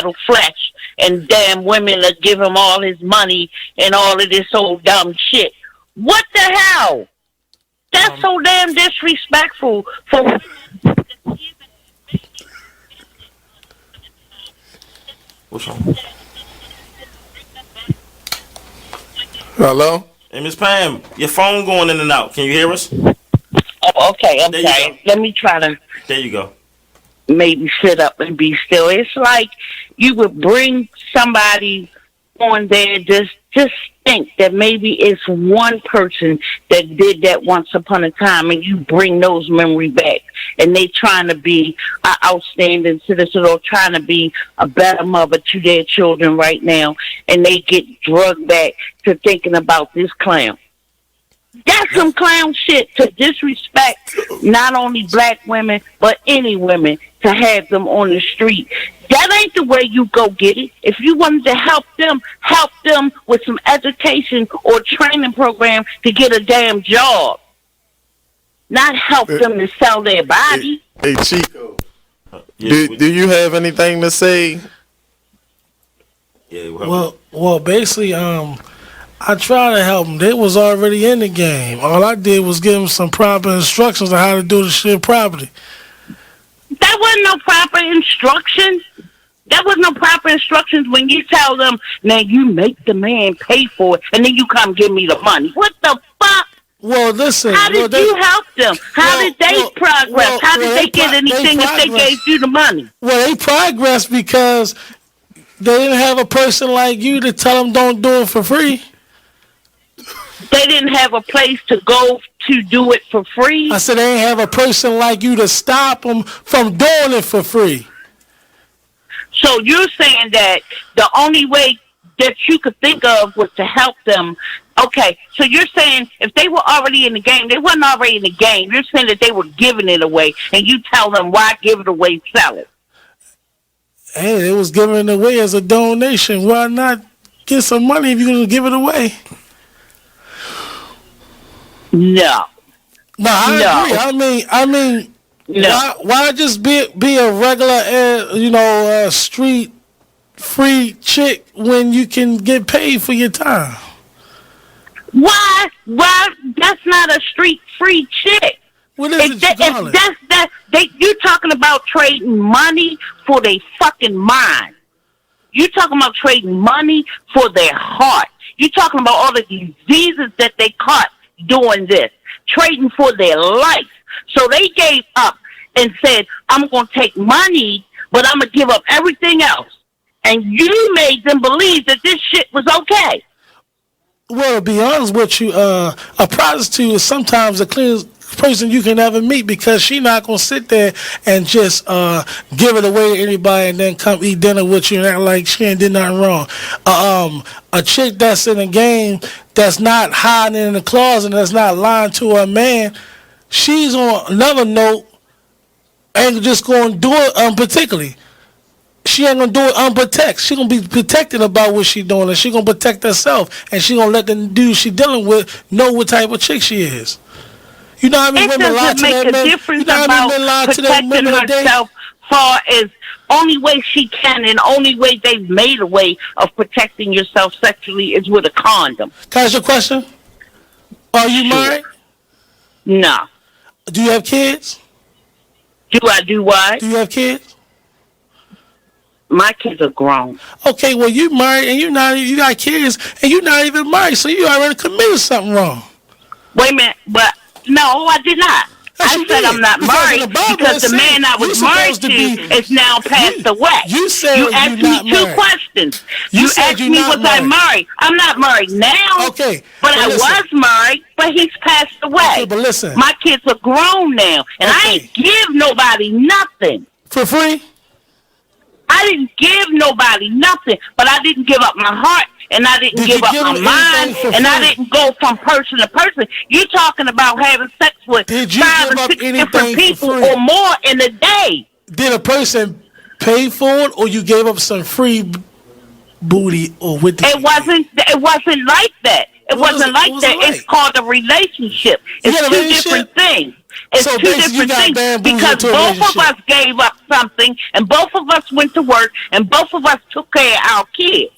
pedal flesh, and damn women that give him all his money and all of this old dumb shit. What the hell? That's so damn disrespectful for. What's wrong? Hello? Hey, Miss Pam, your phone going in and out. Can you hear us? Oh, okay, I'm There you sorry. go. Let me try to There you go. maybe sit up and be still. It's like you would bring somebody on there, just think that maybe it's one person that did that once upon a time, and you bring those memories back, and they trying to be an outstanding citizen or trying to be a better mother to their children right now, and they get drugged back to thinking about this clown. That's some clown shit to disrespect not only black women, but any women, to have them on the street. That ain't the way you go get it. If you wanted to help them with some education or training program to get a damn job. Not help them to sell their body. Hey, Chico. Do you have anything to say? Yeah. Well, basically, I tried to help them. They was already in the game. All I did was give them some proper instructions on how to do the shit properly. That wasn't no proper instruction. That was no proper instructions when you tell them, now you make the man pay for it, and then you come give me the money. What the fuck? Well, listen. How did you help them? How did they progress? How did they get anything if they gave you the money? Well, they progressed because they didn't have a person like you to tell them don't do it for free. They didn't have a place to go to do it for free. I said they didn't have a person like you to stop them from doing it for free. So you're saying that the only way that you could think of was to help them. Okay, so you're saying if they were already in the game, they wasn't already in the game. You're saying that they were giving it away, and you tell them why give it away, sell it. Hey, it was giving it away as a donation. Why not get some money if you're going to give it away? No. No, I agree. I mean, no. Why just be a regular, street free chick when you can get paid for your time? Why? That's not a street free chick. What is it you call it? You talking about trading money for their fucking mind. You talking about trading money for their heart. You talking about all the diseases that they caught doing this, trading for their life. So they gave up and said, I'm going to take money, but I'm going to give up everything else. And you made them believe that this shit was okay. Well, to be honest with you, a prostitute is sometimes the cleanest person you can ever meet because she not going to sit there and just give it away to anybody and then come eat dinner with you and act like she ain't did nothing wrong. A chick that's in a game that's not hiding in the closet and that's not lying to her man, she's on another note ain't just going to do it particularly. She ain't going to do it unprotected. She going to be protected about what she doing and she going to protect herself and she going to let the dude she dealing with know what type of chick she is. You know how many women lie to that man? It doesn't make a difference about protecting herself far as only way she can and only way they've made a way of protecting yourself sexually is with a condom. Can I ask you a question? Are you married? No. Do you have kids? Do I do what? Do you have kids? My kids are grown. Okay, well you married and you got kids and you're not even married, so you already committed something wrong. Wait a minute, but no, I did not. I said I'm not married because the man I was married to is now passed away. You said you asked me two questions. You asked me was I married. I'm not married now. Okay, but I was married, but he's passed away. Okay, but listen, my kids are grown now, and I ain't give nobody nothing for free. I didn't give nobody nothing, but I didn't give up my heart. And I didn't give up my mind, and I didn't go from person to person. You're talking about having sex with 5 or 6 different people or more in a day. Did a person pay for it, or you gave up some free booty, or with the? It wasn't like that. It wasn't like that. It's called a relationship. It's two different things. It's So two basically you different got things bamboozled because into a both of relationship. us gave up something, and both of us went to work, and both of us took care of our kids.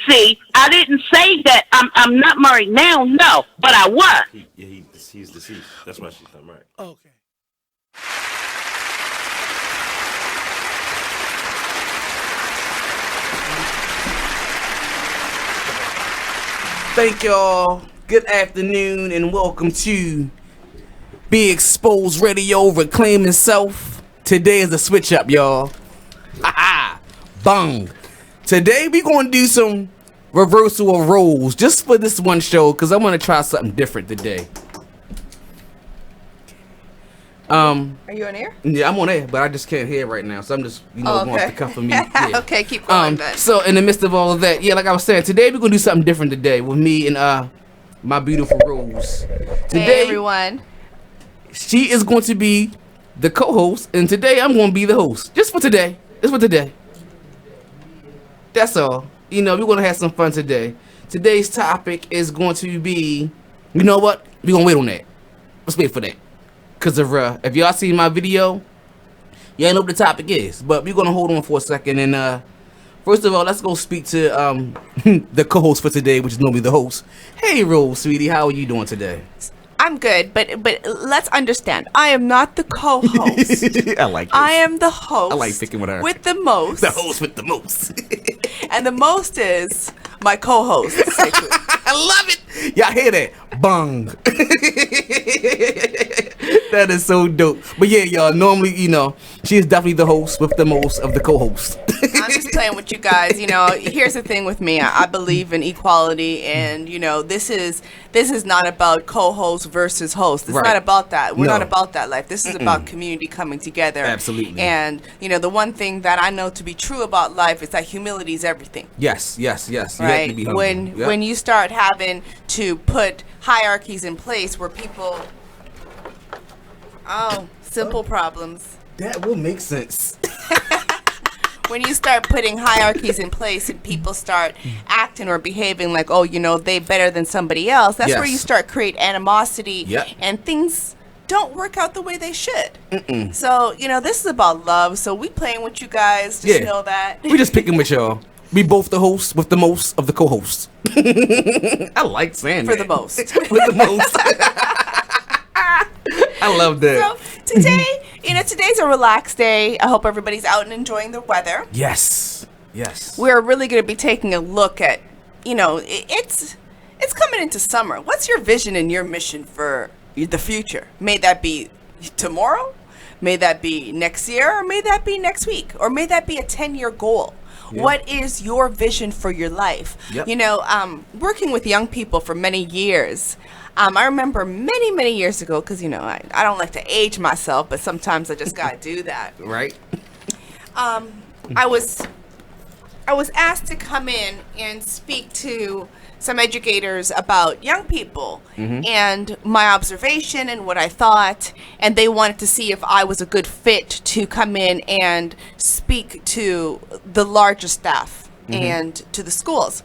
See, I didn't say that I'm not married now, no, but I was. He's deceased. That's why she's not married. Okay. Thank y'all. Good afternoon and welcome to Be Exposed Radio, Reclaiming Self. Today is a switch up, y'all. Haha. Bang. Today we gonna do some reversal of roles just for this one show because I want to try something different today. Are you on air? Yeah, I'm on air, but I just can't hear right now, so I'm just going off the cuff of me. Yeah. Okay, keep going then. So in the midst of all of that, yeah, like I was saying, today we're gonna do something different today with me and my beautiful Roze. Today, Hey everyone. she is going to be the co-host, and today I'm going to be the host. Just for today. Just for today. That's all. You know, we're going to have some fun today. Today's topic is going to be, you know what? We're going to wait on that. Let's wait for that. Because if y'all see my video, y'all know what the topic is. But we're going to hold on for a second. And first of all, let's go speak to the co-host for today, which is normally the host. Hey, Rose, sweetie. How are you doing today? I'm good, but let's understand. I am not the co-host. I like this. I am the host. I like picking with her. With the most. The host with the most. And the most is my co-host, Sekou. I love it. Y'all hear that? Bang. That is so dope. But yeah, y'all, normally, you know, she is definitely the host with the most of the co-hosts. I'm just playing with you guys. You know, here's the thing with me. I believe in equality, and you know, this is not about co-host versus host. It's Right. not about that. We're No. not about that life. This is about community coming together. Absolutely. And you know, the one thing that I know to be true about life is that humility is everything. Yes. You have to Right? be humble. Yep. When you start having to put hierarchies in place where people, simple problems. That will make sense. When you start putting hierarchies in place and people start acting or behaving like, oh, you know, they better than somebody else, that's where Yes. you start create animosity. Yep. And things don't work out the way they should. So, you know, this is about love. So we playing with you guys. Just know that. We just picking with y'all. We both the hosts with the most of the co-hosts. I like saying For that. the most. With the most. I love that. So today, you know, today's a relaxed day. I hope everybody's out and enjoying the weather. Yes. We're really going to be taking a look at, you know, it's coming into summer. What's your vision and your mission for the future? May that be tomorrow, may that be next year, or may that be next week, or may that be a 10-year goal. Yeah. What is your vision for your life? Yep. You know, working with young people for many years, I remember many years ago, because, you know, I don't like to age myself, but sometimes I just got to do that. Right? I was asked to come in and speak to some educators about young people and my observation and what I thought, and they wanted to see if I was a good fit to come in and speak to the larger staff and to the schools.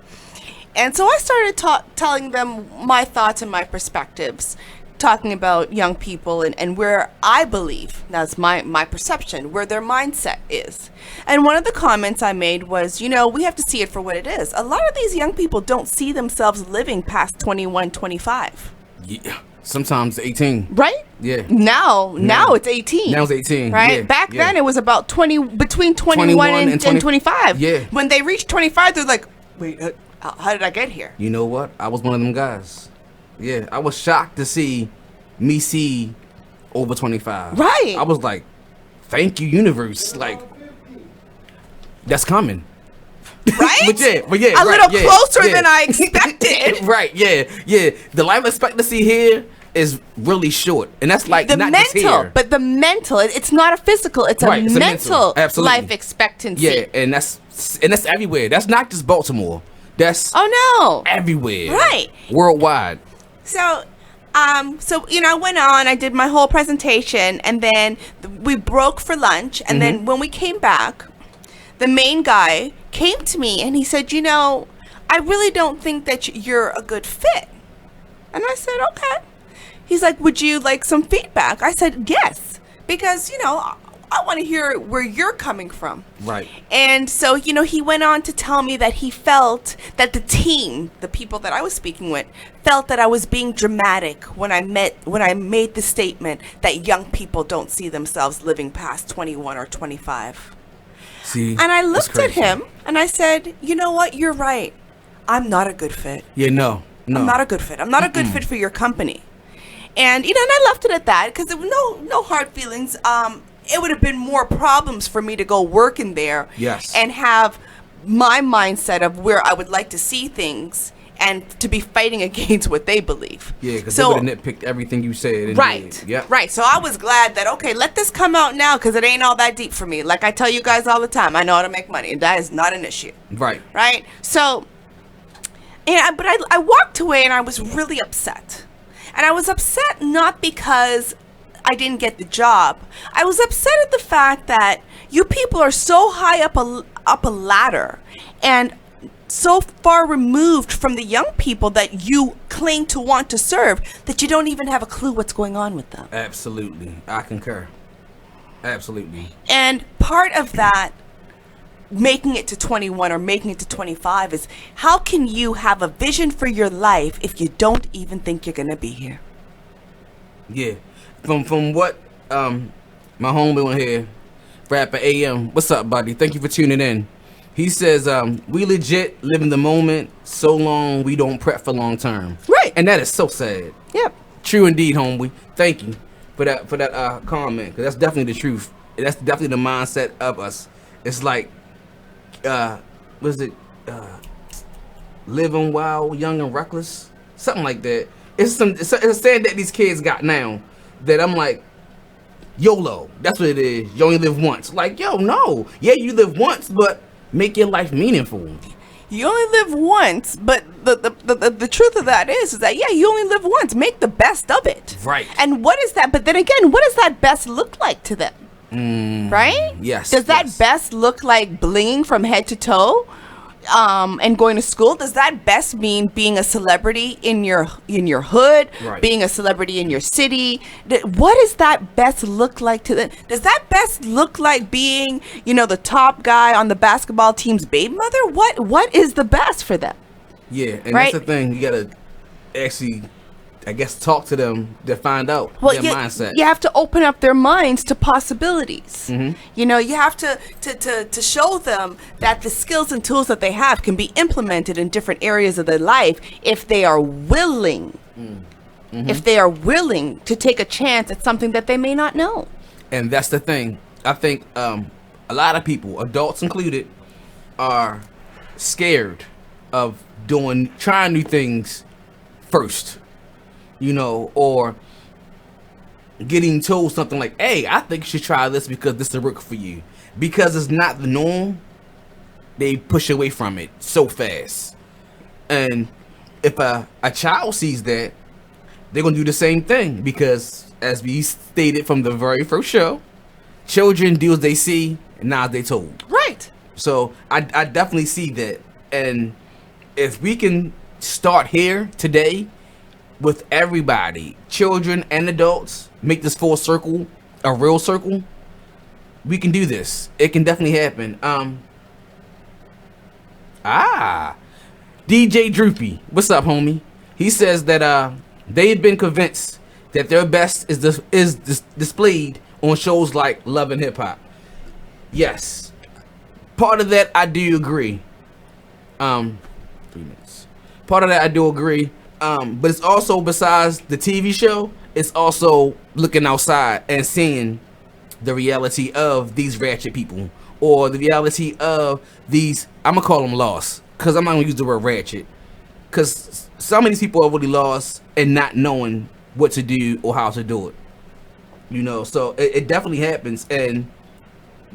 And so I started telling them my thoughts and my perspectives, talking about young people and where I believe, that's my perception, where their mindset is. And one of the comments I made was, you know, we have to see it for what it is. A lot of these young people don't see themselves living past 21, 25. Yeah. Sometimes 18. Right? Yeah. Now it's 18. Now it's 18. Right? Yeah. Back yeah. then it was about between 21 and 25. Yeah. When they reached 25, they're like, wait, how did I get here? You know what? I was one of them guys. Yeah. I was shocked to see me see over 25. Right. I was like, thank you, universe. Like, that's coming. Right? but yeah, a little closer than I expected. Right, yeah. The life expectancy here is really short. And that's like The not just mental, here. but the mental, it's not a physical, it's Right, a it's a mental mental. Absolutely. life expectancy. Yeah, and that's everywhere. That's not just Baltimore. That's Oh no. everywhere. Right. Worldwide. So you know, I went on, I did my whole presentation, and then we broke for lunch, and then when we came back, the main guy came to me and he said, you know, I really don't think that you're a good fit. And I said, okay. He's like, would you like some feedback? I said, yes, because, I want to hear where you're coming from. Right. And so, he went on to tell me that he felt that the team, the people that I was speaking with, felt that I was being dramatic when I made the statement that young people don't see themselves living past 21 or 25. See, and I looked at him and I said, you know what? You're right. I'm not a good fit. Yeah, no. I'm not a good fit. I'm not a good fit for your company. And, and I left it at that because there were no hard feelings. It would have been more problems for me to go work in there. Yes. And have my mindset of where I would like to see things and to be fighting against what they believe. Yeah, because they would have nitpicked everything you said. Right. Yeah. Right. So I was glad that, okay, let this come out now because it ain't all that deep for me. Like I tell you guys all the time, I know how to make money. And that is not an issue. Right. Right. So, but I walked away and I was really upset. And I was upset not because I didn't get the job. I was upset at the fact that you people are so high up a ladder and so far removed from the young people that you claim to want to serve that you don't even have a clue what's going on with them. Absolutely. I concur. Absolutely. And part of that, making it to 21 or making it to 25, is how can you have a vision for your life if you don't even think you're going to be here? Yeah. From what my homie on here, Rapper AM, what's up, buddy? Thank you for tuning in. He says, we legit live in the moment so long we don't prep for long term. Right. And that is so sad. Yep. True indeed, homie. Thank you for that comment, because that's definitely the truth. That's definitely the mindset of us. It's like, living wild, young and reckless, something like that. It's a saying that these kids got now that I'm like, YOLO. That's what it is. You only live once. Like, yo, no. Yeah, you live once, but make your life meaningful. You only live once, but the truth of that is that, yeah, you only live once. Make the best of it. Right. And what is that? But then again, what does that best look like to them? Right? Yes. Does that best look like blinging from head to toe? And going to school? Does that best mean being a celebrity in your hood, right, being a celebrity in your city? What does that best look like to them? Does that best look like being, the top guy on the basketball team's baby mother? What is the best for them? Yeah, and right? That's the thing. You gotta actually, I guess, talk to them to find out their mindset. You have to open up their minds to possibilities. Mm-hmm. You have to show them that the skills and tools that they have can be implemented in different areas of their life if they are willing. Mm-hmm. If they are willing to take a chance at something that they may not know. And that's the thing. I think a lot of people, adults included, are scared of trying new things first. Or getting told something like, hey, I think you should try this because this will work for you. Because it's not the norm, they push away from it so fast. And if a child sees that, they're going to do the same thing. Because as we stated from the very first show, children do as they see and not as they told. Right. So I definitely see that. And if we can start here today, with everybody, children and adults, make this full circle a real circle, we can do this. It can definitely happen. DJ Droopy, what's up, homie? He says that they've been convinced that their best is displayed on shows like Love and Hip Hop. Yes, part of that I do agree. 3 minutes. Part of that I do agree. But it's also, besides the TV show, it's also looking outside and seeing the reality of these ratchet people, or the reality of these, I'm going to call them lost, because I'm not going to use the word ratchet, because some of these people are really lost and not knowing what to do or how to do it. So it definitely happens. And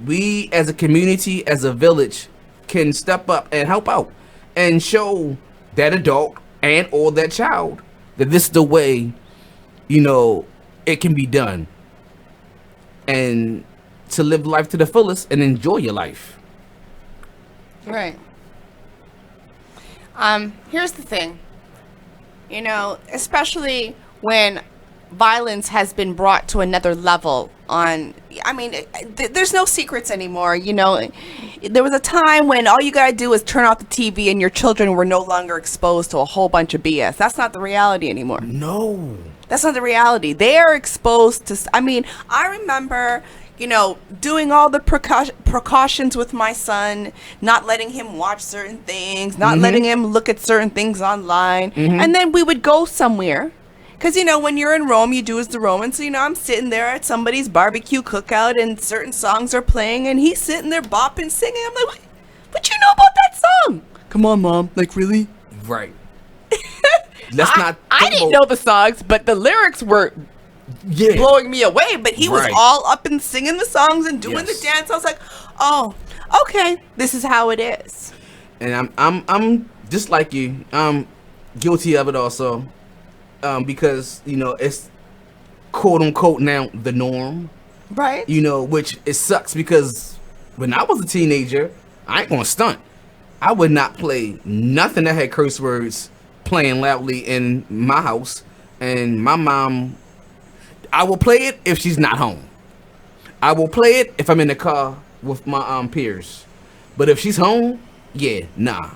we as a community, as a village, can step up and help out and show that adult and or that child that this is the way, it can be done, and to live life to the fullest and enjoy your life. Right. Here's the thing, especially when violence has been brought to another level there's no secrets anymore. You know, there was a time when all you gotta do is turn off the TV and your children were no longer exposed to a whole bunch of BS. That's not the reality anymore. No. That's not the reality. They are exposed to, I remember, doing all the precautions with my son, not letting him watch certain things, not letting him look at certain things online. And then we would go somewhere. Because, when you're in Rome, you do as the Romans. So, I'm sitting there at somebody's barbecue cookout and certain songs are playing and he's sitting there bopping, singing. I'm like, what you know about that song? Come on, Mom. Like, really? Right. I didn't know the songs, but the lyrics were blowing me away. But he was all up and singing the songs and doing the dance. I was like, oh, okay, this is how it is. And I'm just like you. I'm guilty of it also, because it's quote unquote now the norm, right? Which it sucks because when I was a teenager, I ain't gonna stunt. I would not play nothing that had curse words playing loudly in my house, and my mom, I will play it if she's not home. I will play it if I'm in the car with my peers. But if she's home, nah.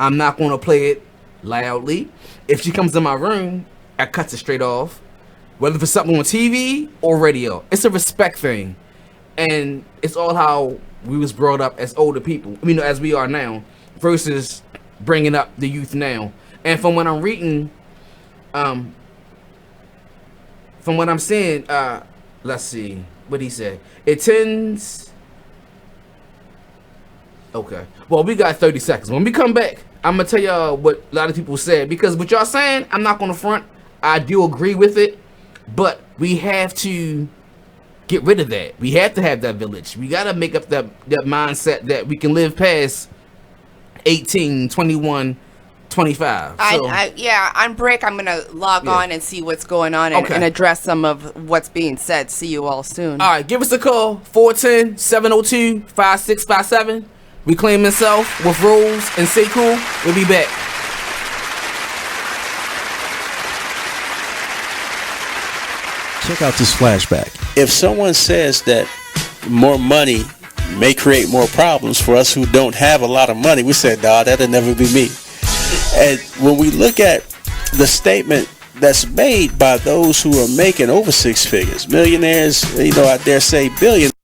I'm not gonna play it loudly. If she comes in my room, I cut it straight off. Whether it's something on TV or radio. It's a respect thing. And it's all how we was brought up as older people, as we are now, versus bringing up the youth now. And from what I'm reading, from what I'm seeing, let's see, what he said. It tends... Okay. Well, we got 30 seconds. When we come back, I'm going to tell y'all what a lot of people said. Because what y'all saying, I'm not going to front. I do agree with it. But we have to get rid of that. We have to have that village. We got to make up that mindset that we can live past 18, 21, 25. On break, I'm going to log on and see what's going on and address some of what's being said. See you all soon. All right, give us a call, 410-702-5657. Reclaim Yourself with Roze and Sekou. We'll be back. Check out this flashback. If someone says that more money may create more problems for us who don't have a lot of money, we said, nah, that'll never be me. And when we look at the statement that's made by those who are making over six figures, millionaires, I dare say billions.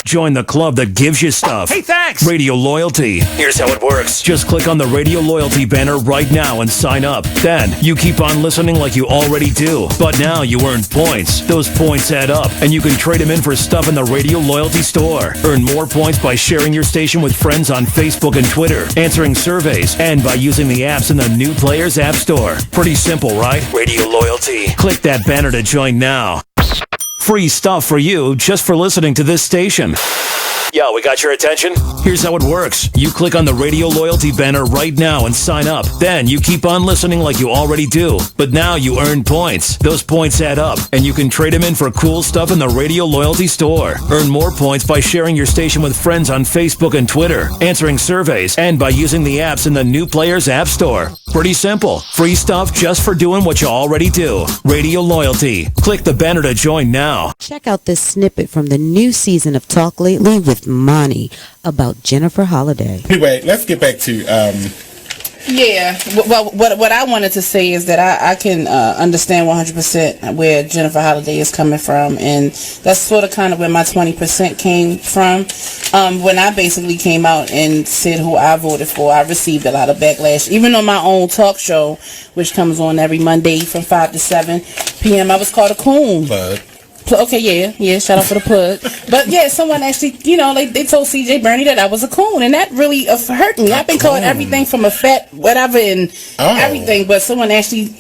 Join the club that gives you stuff. Hey, thanks! Radio Loyalty. Here's how it works. Just click on the Radio Loyalty banner right now and sign up. Then you keep on listening like you already do. But now you earn points. Those points add up, and you can trade them in for stuff in the Radio Loyalty store. Earn more points by sharing your station with friends on Facebook and Twitter, answering surveys, and by using the apps in the New Players App Store. Pretty simple, right? Radio Loyalty. Click that banner to join now. Free stuff for you just for listening to this station. Yo, we got your attention? Here's how it works. You click on the Radio Loyalty banner right now and sign up. Then you keep on listening like you already do. But now you earn points. Those points add up, and you can trade them in for cool stuff in the Radio Loyalty store. Earn more points by sharing your station with friends on Facebook and Twitter, answering surveys, and by using the apps in the New Players App Store. Pretty simple. Free stuff just for doing what you already do. Radio Loyalty. Click the banner to join now. Check out this snippet from the new season of Talk Lately with Monty about Jennifer Holliday. Anyway, let's get back to well, what I wanted to say is that I can understand 100% where Jennifer Holliday is coming from, and that's sort of kind of where my 20% came from. When I basically came out and said who I voted for, I received a lot of backlash. Even on my own talk show, which comes on every Monday from 5 to 7 p.m., I was called a coon. Okay, yeah, shout out for the plug. But yeah, someone actually, they told CJ Bernie that I was a coon, and that really hurt me. I've been called everything from a fat whatever and everything, but someone actually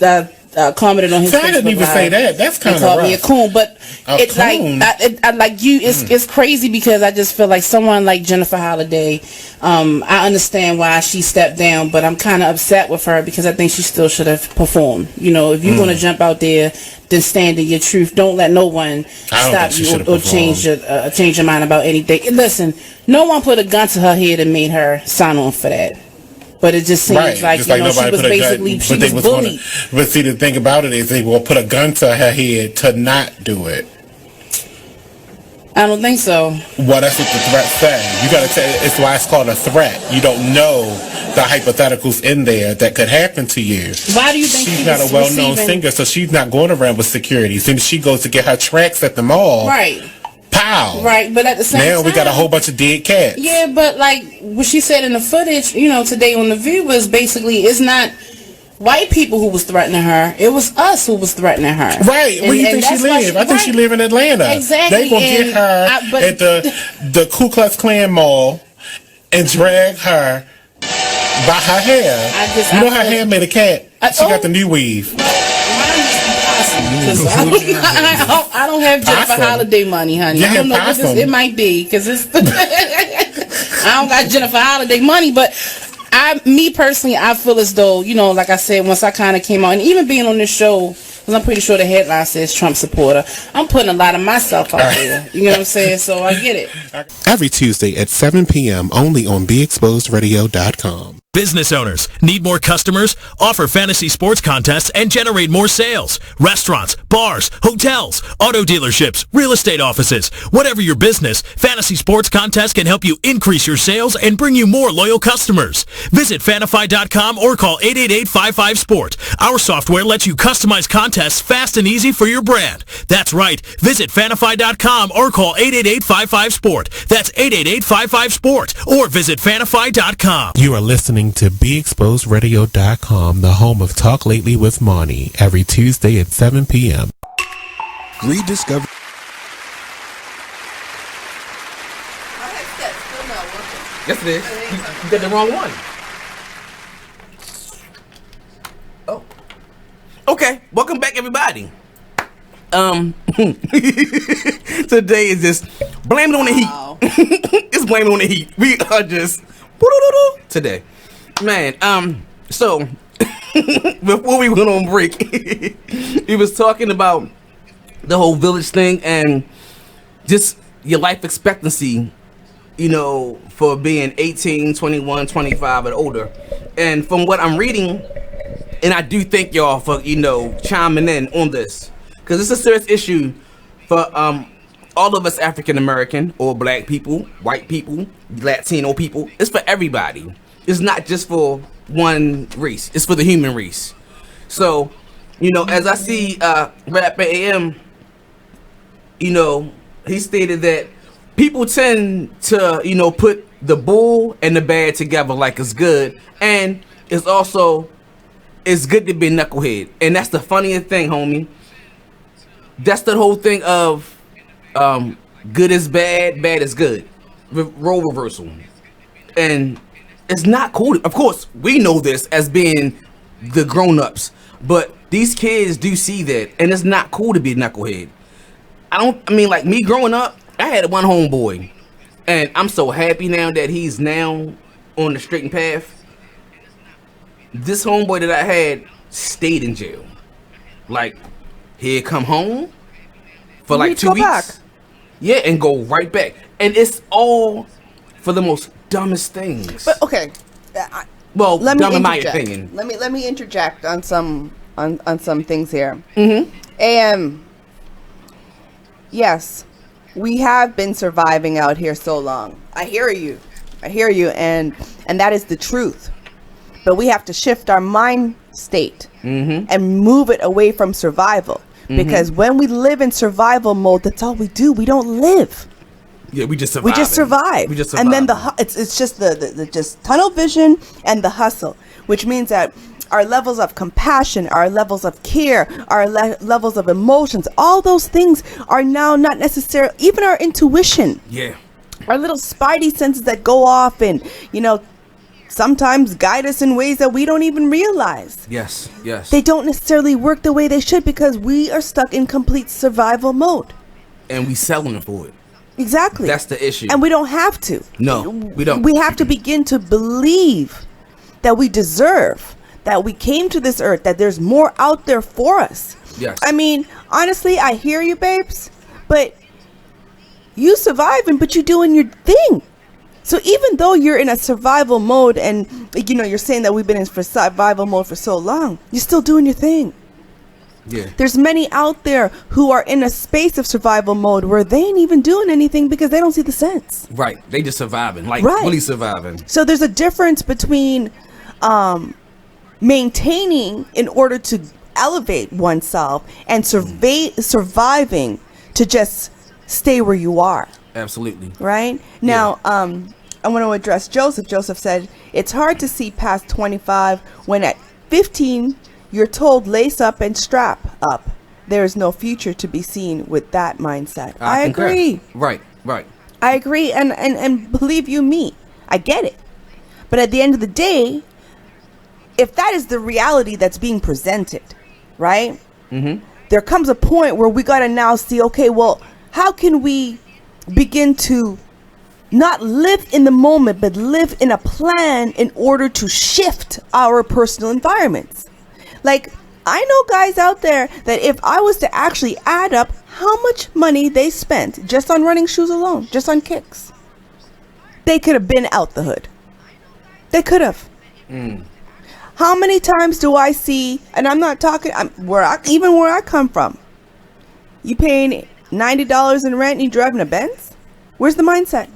commented on his Facebook. I didn't even say that. That's kind of called me a coon, but it's coon. It's crazy because I just feel like someone like Jennifer Holliday. I understand why she stepped down, but I'm kind of upset with her because I think she still should have performed. If you're going to jump out there, then stand in your truth. Don't let no one stop you or change your mind about anything. And listen, no one put a gun to her head and made her sign on for that. But it just seems Right. like, Just you like know, she nobody was put a gun, basically, she but they was was bullied. but see, the thing about it is they will put a gun to her head to not do it. I don't think so. Well, that's what the threat said. You gotta say it's why it's called a threat. You don't know the hypotheticals in there that could happen to you. Why do you think she's she not was a well-known receiving- singer, so she's not going around with security. As soon as she goes to get her tracks at the mall, Right. pow. Right, but at the same now time, we got a whole bunch of dead cats. Yeah, but like what she said in the footage, you know, today on The View was basically it's not white people who was threatening her. It was us who was threatening her. Right. Where do you think she live? I think she live in Atlanta. Exactly. They gonna get her but at the Ku Klux Klan mall and drag her by her hair. You know her hair made a cat. She got the new weave. I don't have Jennifer Holiday money, honey. I don't know what this, it might be because it's. I don't got Jennifer Holiday money, but me personally, I feel as though, you know, like I said, once I kind of came out, and even being on this show, because I'm pretty sure the headline says Trump supporter, I'm putting a lot of myself out there. You know what I'm saying? So I get it. Every Tuesday at 7 p.m. only on BeExposedRadio.com. Business owners, need more customers? Offer fantasy sports contests and generate more sales. Restaurants, bars, hotels, auto dealerships, real estate offices. Whatever your business, fantasy sports contests can help you increase your sales and bring you more loyal customers. Visit Fanify.com or call 888-55-SPORT. Our software lets you customize contests fast and easy for your brand. That's right. Visit Fanify.com or call 888-55-SPORT. That's 888-55-SPORT or visit Fanify.com. You are listening to BeExposedRadio.com, the home of Talk Lately with Monty, every Tuesday at 7 p.m. Rediscover. Yes, it is. You got the wrong one. Oh. Okay. Welcome back, everybody. Today is just blame it on the heat. It's blame it on the heat. We are just today. Man, so before we went on break, he was talking about the whole village thing and just your life expectancy, you know, for being 18, 21, 25 and older. And from what I'm reading, and I do thank y'all for, you know, chiming in on this, because it's a serious issue for all of us African American or black people, white people, Latino people. It's for everybody. It's not just for one race. It's for the human race. So, you know, as I see Rapper AM, you know, he stated that people tend to, you know, put the bull and the bad together like it's good. And it's also, it's good to be a knucklehead. And that's the funniest thing, homie. That's the whole thing of good is bad, bad is good. Role reversal. And it's not cool. Of course, we know this as being the grown-ups, but these kids do see that, and it's not cool to be a knucklehead. I mean, like me growing up, I had one homeboy, and I'm so happy now that he's now on the straight path. This homeboy that I had stayed in jail. Like, he'd come home for like 2 weeks. Back. Yeah, and go right back. And it's all for the most dumbest things. But okay, well, let dumb me in my interject. opinion. Let me interject on some things here. Mm-hmm. And yes, we have been surviving out here so long. I hear you, and that is the truth. But we have to shift our mind state and move it away from survival. Because when we live in survival mode, that's all we do. We don't live. Yeah, we just survive. We just survive. And then it's just the just tunnel vision and the hustle, which means that our levels of compassion, our levels of care, our levels of emotions, all those things are now not necessarily, even our intuition. Yeah. Our little spidey senses that go off and, you know, sometimes guide us in ways that we don't even realize. Yes, yes. They don't necessarily work the way they should because we are stuck in complete survival mode. And we selling for it. Exactly. That's the issue. And we don't have to. No, we don't. We have to begin to believe that we deserve, that we came to this earth, that there's more out there for us. Yes. I mean, honestly, I hear you, babes, but you surviving, but you're doing your thing. So even though you're in a survival mode and you're saying that we've been in for survival mode for so long. You're still doing your thing. Yeah. There's many out there who are in a space of survival mode where they ain't even doing anything because they don't see the sense. Right. They just surviving. Like, Right. really surviving. So there's a difference between maintaining in order to elevate oneself and surviving to just stay where you are. Absolutely. Right? Now, I want to address Joseph. Joseph said, it's hard to see past 25 when at 15 you're told lace up and strap up. There is no future to be seen with that mindset. I agree. Right. I agree, and believe you me, I get it. But at the end of the day, if that is the reality that's being presented, right? Mm-hmm. There comes a point where we got to now see, okay, well, how can we begin to not live in the moment, but live in a plan in order to shift our personal environments? Like, I know guys out there that if I was to actually add up how much money they spent just on running shoes alone, just on kicks, they could have been out the hood. They could have. How many times do I see, and I'm not talking, where I come from, you paying $90 in rent and you driving a Benz? Where's the mindset?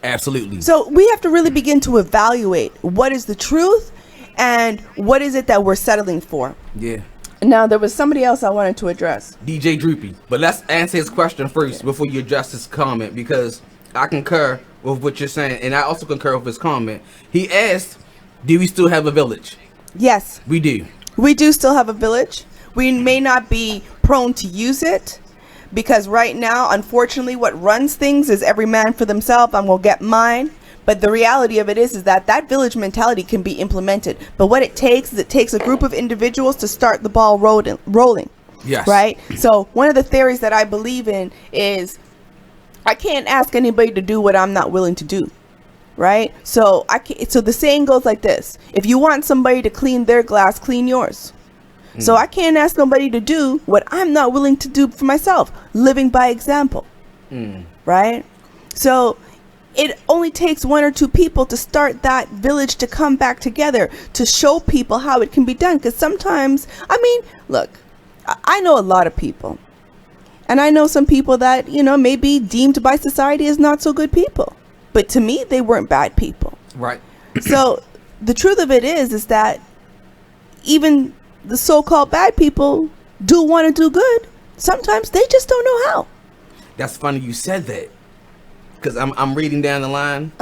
Absolutely. So we have to really begin to evaluate what is the truth and what is it that we're settling for. Yeah. Now, there was somebody else I wanted to address. DJ Droopy. But let's answer his question first before you address his comment, because I concur with what you're saying, and I also concur with his comment. He asked, do we still have a village? Yes. We do. We do still have a village. We may not be prone to use it because right now, unfortunately, what runs things is every man for themselves. I'm going to get mine. But the reality of it is that village mentality can be implemented. But what it takes is it takes a group of individuals to start the ball rolling. Yes. Right? So one of the theories that I believe in is I can't ask anybody to do what I'm not willing to do. Right? So so the saying goes like this. If you want somebody to clean their glass, clean yours. So I can't ask nobody to do what I'm not willing to do for myself. Living by example. Right? So it only takes one or two people to start that village to come back together to show people how it can be done. Because sometimes, look, I know a lot of people. And I know some people that, may be deemed by society as not so good people. But to me, they weren't bad people. Right. So the truth of it is that even the so-called bad people do want to do good. Sometimes they just don't know how. That's funny you said that. Because I'm reading down the line,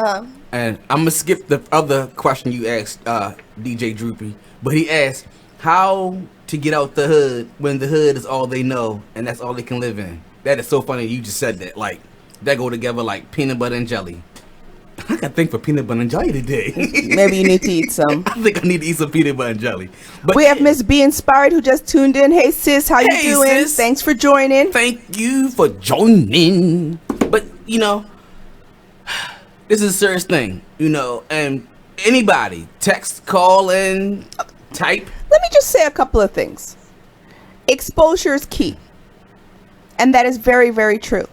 and I'm going to skip the other question you asked DJ Droopy. But he asked, how to get out the hood when the hood is all they know, and that's all they can live in. That is so funny you just said that. Like, that go together like peanut butter and jelly. I got to think for peanut butter and jelly today. Maybe you need to eat some. I think I need to eat some peanut butter and jelly. But we have Miss B Inspired who just tuned in. Hey, sis, how you doing? Sis. Thanks for joining. Thank you for joining. But, this is a serious thing, and anybody, text, call in, type. Let me just say a couple of things. Exposure is key. And that is very, very true.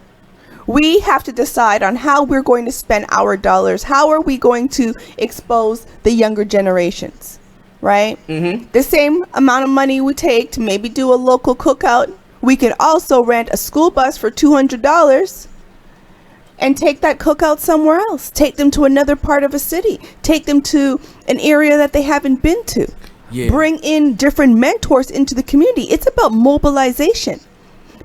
We have to decide on how we're going to spend our dollars. How are we going to expose the younger generations, right? Mm-hmm. The same amount of money we take to maybe do a local cookout, we could also rent a school bus for $200 and take that cookout somewhere else. Take them to another part of a city. Take them to an area that they haven't been to. Yeah. Bring in different mentors into the community. It's about mobilization.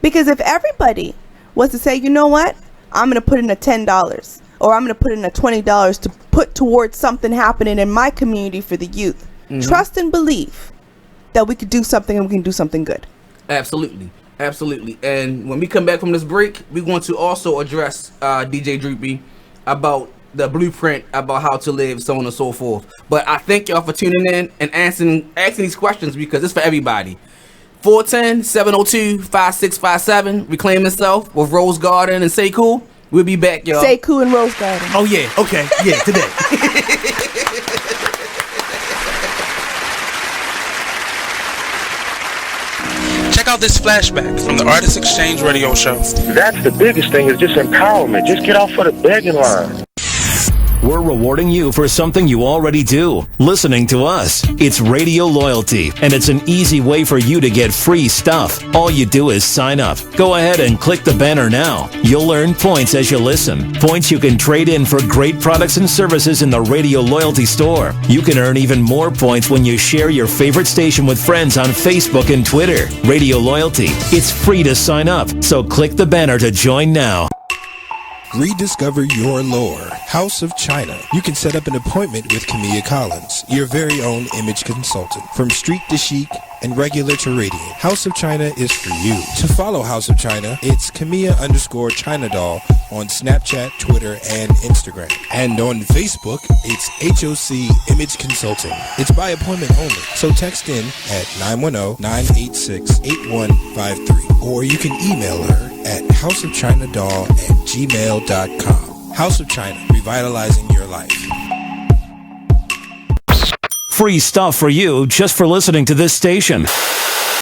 Because if everybody was to say, you know what, I'm going to put in a $10 or I'm going to put in a $20 to put towards something happening in my community for the youth. Mm-hmm. Trust and believe that we could do something and we can do something good. Absolutely. Absolutely. And when we come back from this break, we want to also address DJ Droopy about the blueprint about how to live, so on and so forth. But I thank y'all for tuning in and asking these questions because it's for everybody. 410-702-5657. Reclaim Yourself with Rose Garden and Sekou. We'll be back, y'all. Sekou and Rose Garden. Oh, yeah. Okay. Yeah, today. Check out this flashback from the Artist Exchange Radio Show. That's the biggest thing is just empowerment. Just get off of the begging line. we're rewarding you for something you already do, listening to us. It's Radio Loyalty, and it's an easy way for you to get free stuff. All you do is sign up. Go ahead and click the banner now. You'll earn points as you listen. Points you can trade in for great products and services in the Radio Loyalty store. You can earn even more points when you share your favorite station with friends on Facebook and Twitter. Radio Loyalty. It's free to sign up, so click the banner to join now. Rediscover your lore. House of China. You can set up an appointment with Camilla Collins, your very own image consultant. From street to chic and regular to radiant, House of China is for you. To follow House of China, it's Camilla_China Doll on Snapchat, Twitter, and Instagram. And on Facebook, it's HOC Image Consulting. It's by appointment only, so text in at 910-986-8153. Or you can email her at houseofchinadoll@gmail.com. House of China, revitalizing your life. Free stuff for you just for listening to this station.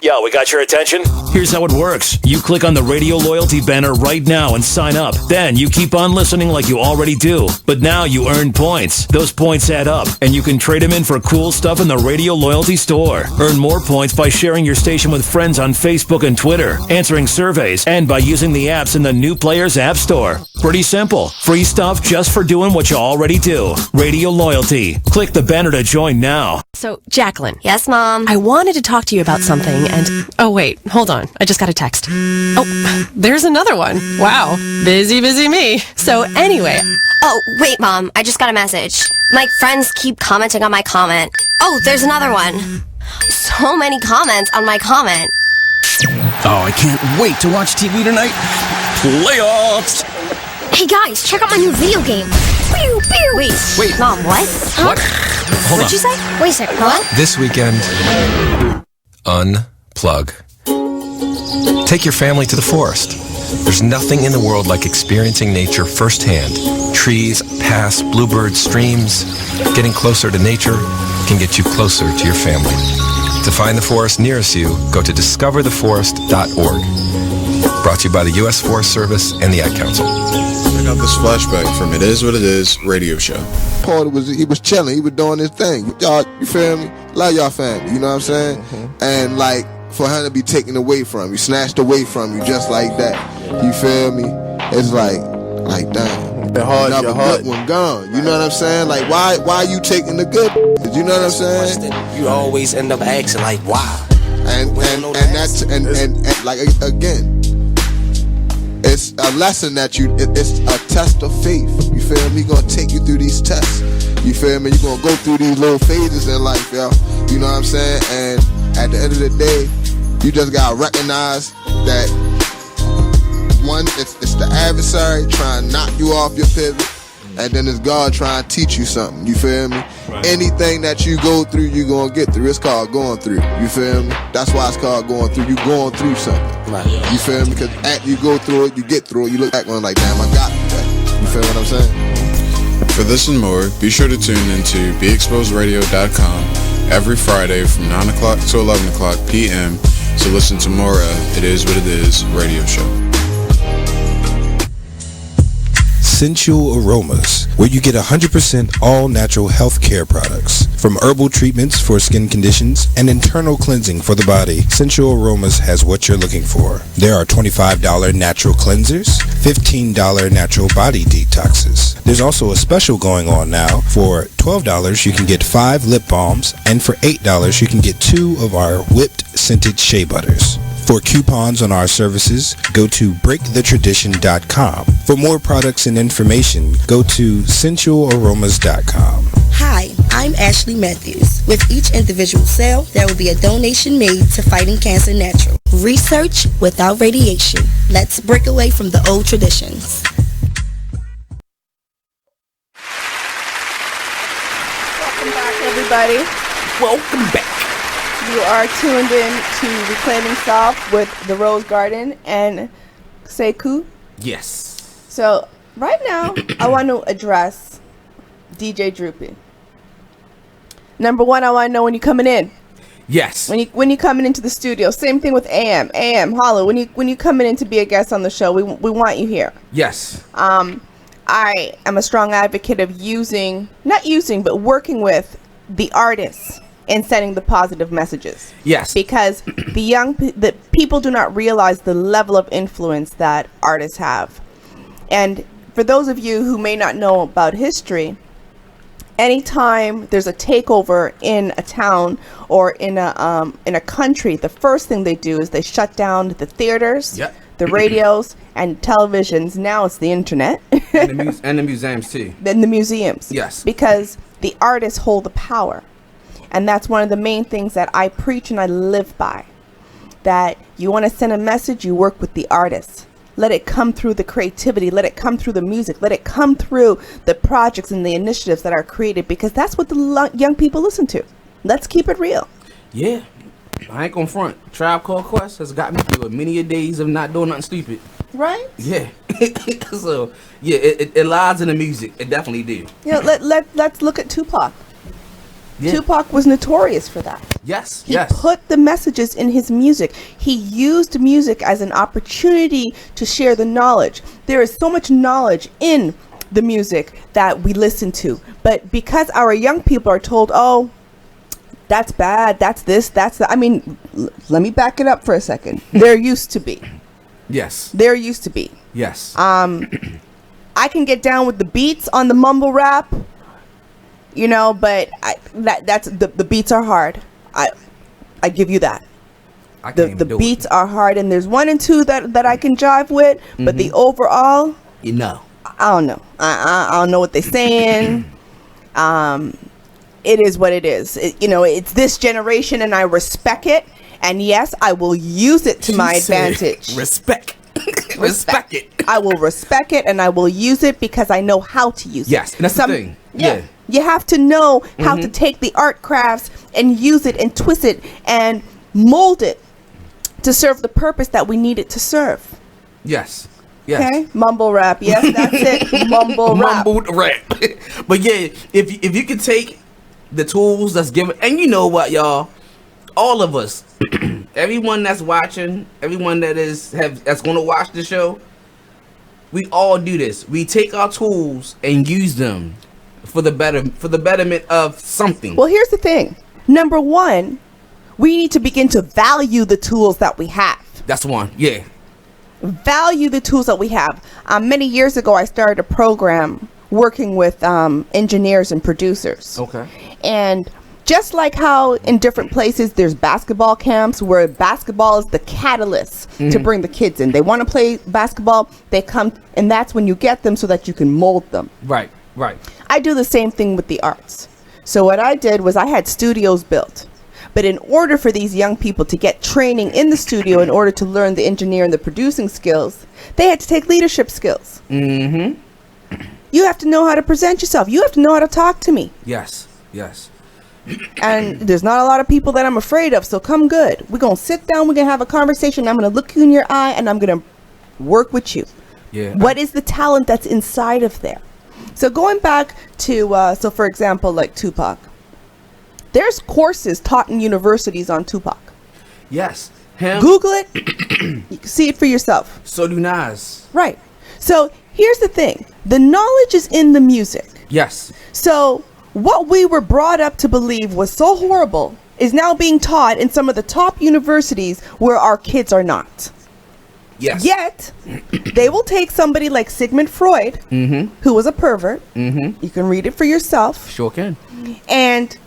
Yo, we got your attention? Here's how it works. You click on the Radio Loyalty banner right now and sign up. Then you keep on listening like you already do. But now you earn points. Those points add up, and you can trade them in for cool stuff in the Radio Loyalty store. Earn more points by sharing your station with friends on Facebook and Twitter, answering surveys, and by using the apps in the New Players App Store. Pretty simple. Free stuff just for doing what you already do. Radio Loyalty. Click the banner to join now. So, Jacqueline. Yes, Mom? I wanted to talk to you about something, and... Oh, wait. Hold on. I just got a text. Oh, there's another one. Wow. Busy me. So, anyway... Oh, wait, Mom. I just got a message. My friends keep commenting on my comment. Oh, there's another one. So many comments on my comment. Oh, I can't wait to watch TV tonight. Playoffs! Hey, guys, check out my new video game. Pew, pew. Wait. Mom, what? Huh? What? Hold What'd you say? Wait a second, what? This weekend, unplug. Take your family to the forest. There's nothing in the world like experiencing nature firsthand. Trees, paths, bluebirds, streams. Getting closer to nature can get you closer to your family. To find the forest nearest you, go to discovertheforest.org. Brought to you by the U.S. Forest Service and the Ad Council. Check out this flashback from It Is What It Is radio show. Paul he was chilling, he was doing his thing. Y'all, you feel me? Love y'all family, you know what I'm saying? And like for him to be taken away from you, snatched away from you, just like that. You feel me? It's like damn. Another good one gone. You know what I'm saying? Like why you taking the good? You know what I'm saying? You always end up asking like why? And that's like again. It's a lesson that it's a test of faith. You feel me? He's gonna take you through these tests. You feel me? You're gonna go through these little phases in life, yo. You know what I'm saying? And at the end of the day, you just gotta recognize that one, it's the adversary trying to knock you off your pivot, and then it's God trying to teach you something. You feel me? Right. Anything that you go through, you gonna get through. It's called going through. You feel me? That's why it's called going through. You going through something. Right. You feel me? Because after you go through it, you get through it. You look back going like, damn, I got that. You feel what I'm saying? For this and more, be sure to tune into BeExposedRadio.com every Friday from 9 o'clock to 11 o'clock p.m. to listen to more of It Is What It Is radio show. Sensual Aromas, where you get 100% all-natural health care products. From herbal treatments for skin conditions and internal cleansing for the body, Sensual Aromas has what you're looking for. There are $25 natural cleansers, $15 natural body detoxes. There's also a special going on now. For $12, you can get 5 lip balms, and for $8, you can get 2 of our whipped scented shea butters. For coupons on our services, go to breakthetradition.com. For more products and information, go to sensualaromas.com. Hi, I'm Ashley Matthews. With each individual sale, there will be a donation made to Fighting Cancer Natural. Research without radiation. Let's break away from the old traditions. Welcome back, everybody. Welcome back. You are tuned in to Reclaiming South with the Rose Garden and Sekou. Yes. So right now, I want to address DJ Droopy. Number one, I want to know when you're coming in. Yes. When you coming into the studio. Same thing with AM, Hollow. When you coming in to be a guest on the show, we want you here. Yes. I I am a strong advocate of but working with the artists and sending the positive messages. Yes. Because the people do not realize the level of influence that artists have. And for those of you who may not know about history, anytime there's a takeover in a town or in a country, the first thing they do is they shut down the theaters, the radios, and televisions. Now it's the internet. and the museums too. And the museums. Yes. Because the artists hold the power. And that's one of the main things that I preach and I live by. That you want to send a message, you work with the artists. Let it come through the creativity. Let it come through the music. Let it come through the projects and the initiatives that are created, because that's what the young people listen to. Let's keep it real. Yeah. I ain't gonna front. Tribe Called Quest has got me through many a days of not doing nothing stupid. Right? Yeah. So, yeah, it lies in the music. It definitely do. You know, let's look at Tupac. Yeah. Tupac was notorious for that. Yes, He put the messages in his music. He used music as an opportunity to share the knowledge. There is so much knowledge in the music that we listen to. But because our young people are told, oh, that's bad, that's this, that's that. I mean, let me back it up for a second. There used to be. Yes. There used to be. Yes. I can get down with the beats on the mumble rap. You know, but that's the beats are hard. I give you that. The beats are hard, and there's 1 and 2 that I can jive with, but the overall, you know, I don't know. I don't know what they're saying. It is what it is. It's this generation, and I respect it. And yes, I will use it to my advantage. Respect it. I will respect it, and I will use it because I know how to use it. Yes, and that's the thing. Yeah. You have to know how to take the art crafts and use it and twist it and mold it to serve the purpose that we need it to serve. Yes. Yes. Okay? Mumble rap. Yes, that's it. Mumble rap. Mumbled rap. But yeah, if you can take the tools that's given, and you know what, y'all, all of us, everyone that's watching, everyone that's going to watch the show, we all do this. We take our tools and use them for the betterment of something. Well, here's the thing. Number one, we need to begin to value the tools that we have. That's one. Yeah. Value the tools that we have. Many years ago, I started a program working with engineers and producers. Okay. And just like how in different places there's basketball camps where basketball is the catalyst to bring the kids in. They want to play basketball, they come, and that's when you get them so that you can mold them. Right. I do the same thing with the arts. So what I did was I had studios built. But in order for these young people to get training in the studio, in order to learn the engineer and the producing skills, they had to take leadership skills. Mm-hmm. You have to know how to present yourself. You have to know how to talk to me. Yes. And there's not a lot of people that I'm afraid of, so come good. We're going to sit down, we're going to have a conversation, I'm going to look you in your eye, and I'm going to work with you. Yeah. What is the talent that's inside of there? So going back to, so for example, like Tupac. There's courses taught in universities on Tupac. Yes. Google it. You can see it for yourself. So do Nas. Right. So here's the thing. The knowledge is in the music. Yes. So what we were brought up to believe was so horrible is now being taught in some of the top universities where our kids are not. Yes. Yet, they will take somebody like Sigmund Freud, who was a pervert. You can read it for yourself. Sure can. And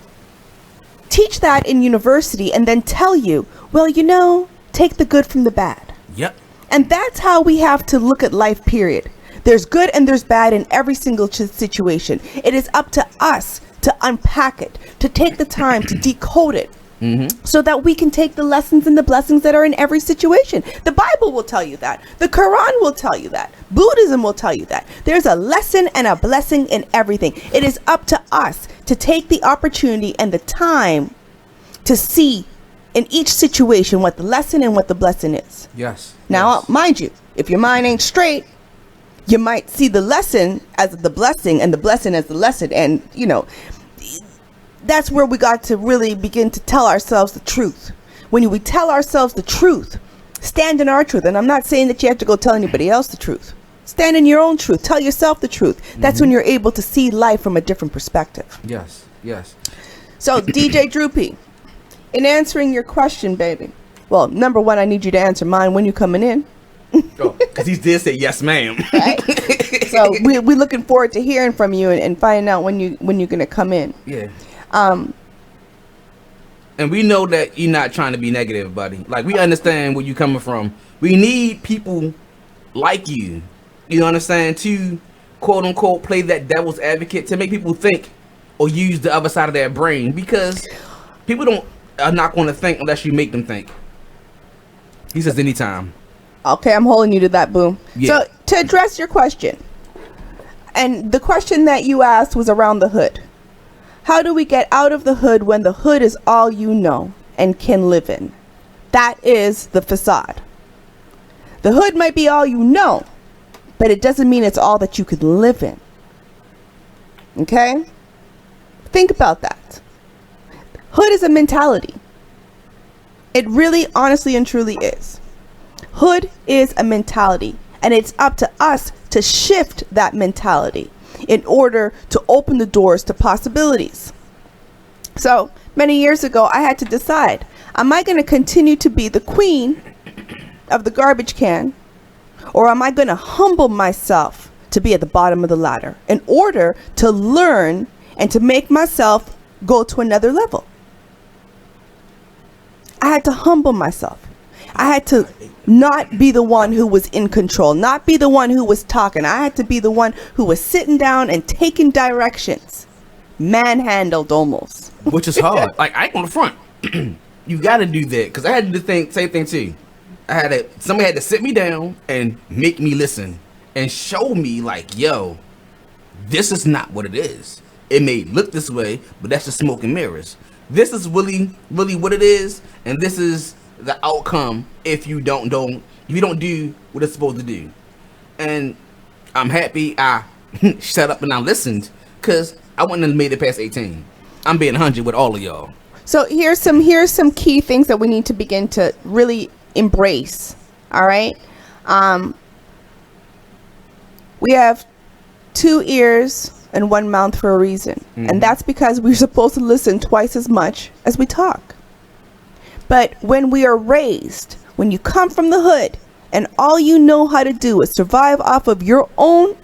teach that in university and then tell you, well, take the good from the bad. Yep. And that's how we have to look at life, period. There's good and there's bad in every single situation. It is up to us to unpack it, to take the time to decode it, so that we can take the lessons and the blessings that are in every situation. The Bible will tell you that. The Quran will tell you that. Buddhism will tell you that. There's a lesson and a blessing in everything. It is up to us to take the opportunity and the time to see in each situation what the lesson and what the blessing is. Yes. Now, mind you, if your mind ain't straight, you might see the lesson as the blessing and the blessing as the lesson. And, that's where we got to really begin to tell ourselves the truth. When we tell ourselves the truth, stand in our truth. And I'm not saying that you have to go tell anybody else the truth. Stand in your own truth. Tell yourself the truth. That's when you're able to see life from a different perspective. Yes, yes. So, DJ Droopy, in answering your question, baby. Well, number one, I need you to answer mine. When you coming in? Because he did say yes, ma'am. Right? So we're looking forward to hearing from you and finding out when you're gonna come in. Yeah. And we know that you're not trying to be negative, buddy. Like, we understand where you're coming from. We need people like you. You know what I'm saying? To quote unquote play that devil's advocate, to make people think or use the other side of their brain, because people are not going to think unless you make them think. He says anytime. Okay, I'm holding you to that, Boom. Yeah. So to address your question, and the question that you asked was around the hood. How do we get out of the hood when the hood is all you know and can live in? That is the facade. The hood might be all you know, but it doesn't mean it's all that you could live in. Okay? Think about that. Hood is a mentality. It really, honestly, and truly is. Hood is a mentality, and it's up to us to shift that mentality in order to open the doors to possibilities. So many years ago, I had to decide, am I going to continue to be the queen of the garbage can, or am I going to humble myself to be at the bottom of the ladder in order to learn and to make myself go to another level? I had to humble myself. I had to not be the one who was in control, not be the one who was talking. I had to be the one who was sitting down and taking directions, manhandled almost. Which is hard. Like, I ain't on the front. You got to do that, because I had to do the same thing too. Somebody had to sit me down and make me listen and show me, like, yo, this is not what it is. It may look this way, but that's just smoke and mirrors. This is really what it is, and this is the outcome if you don't do what it's supposed to do. And I'm happy I shut up and I listened, because I wouldn't have made it past 18. I'm being 100 with all of y'all. So here's some key things that we need to begin to really embrace. All right. We have 2 ears and 1 mouth for a reason. And that's because we're supposed to listen twice as much as we talk. But when we are raised, when you come from the hood and all you know how to do is survive off of your own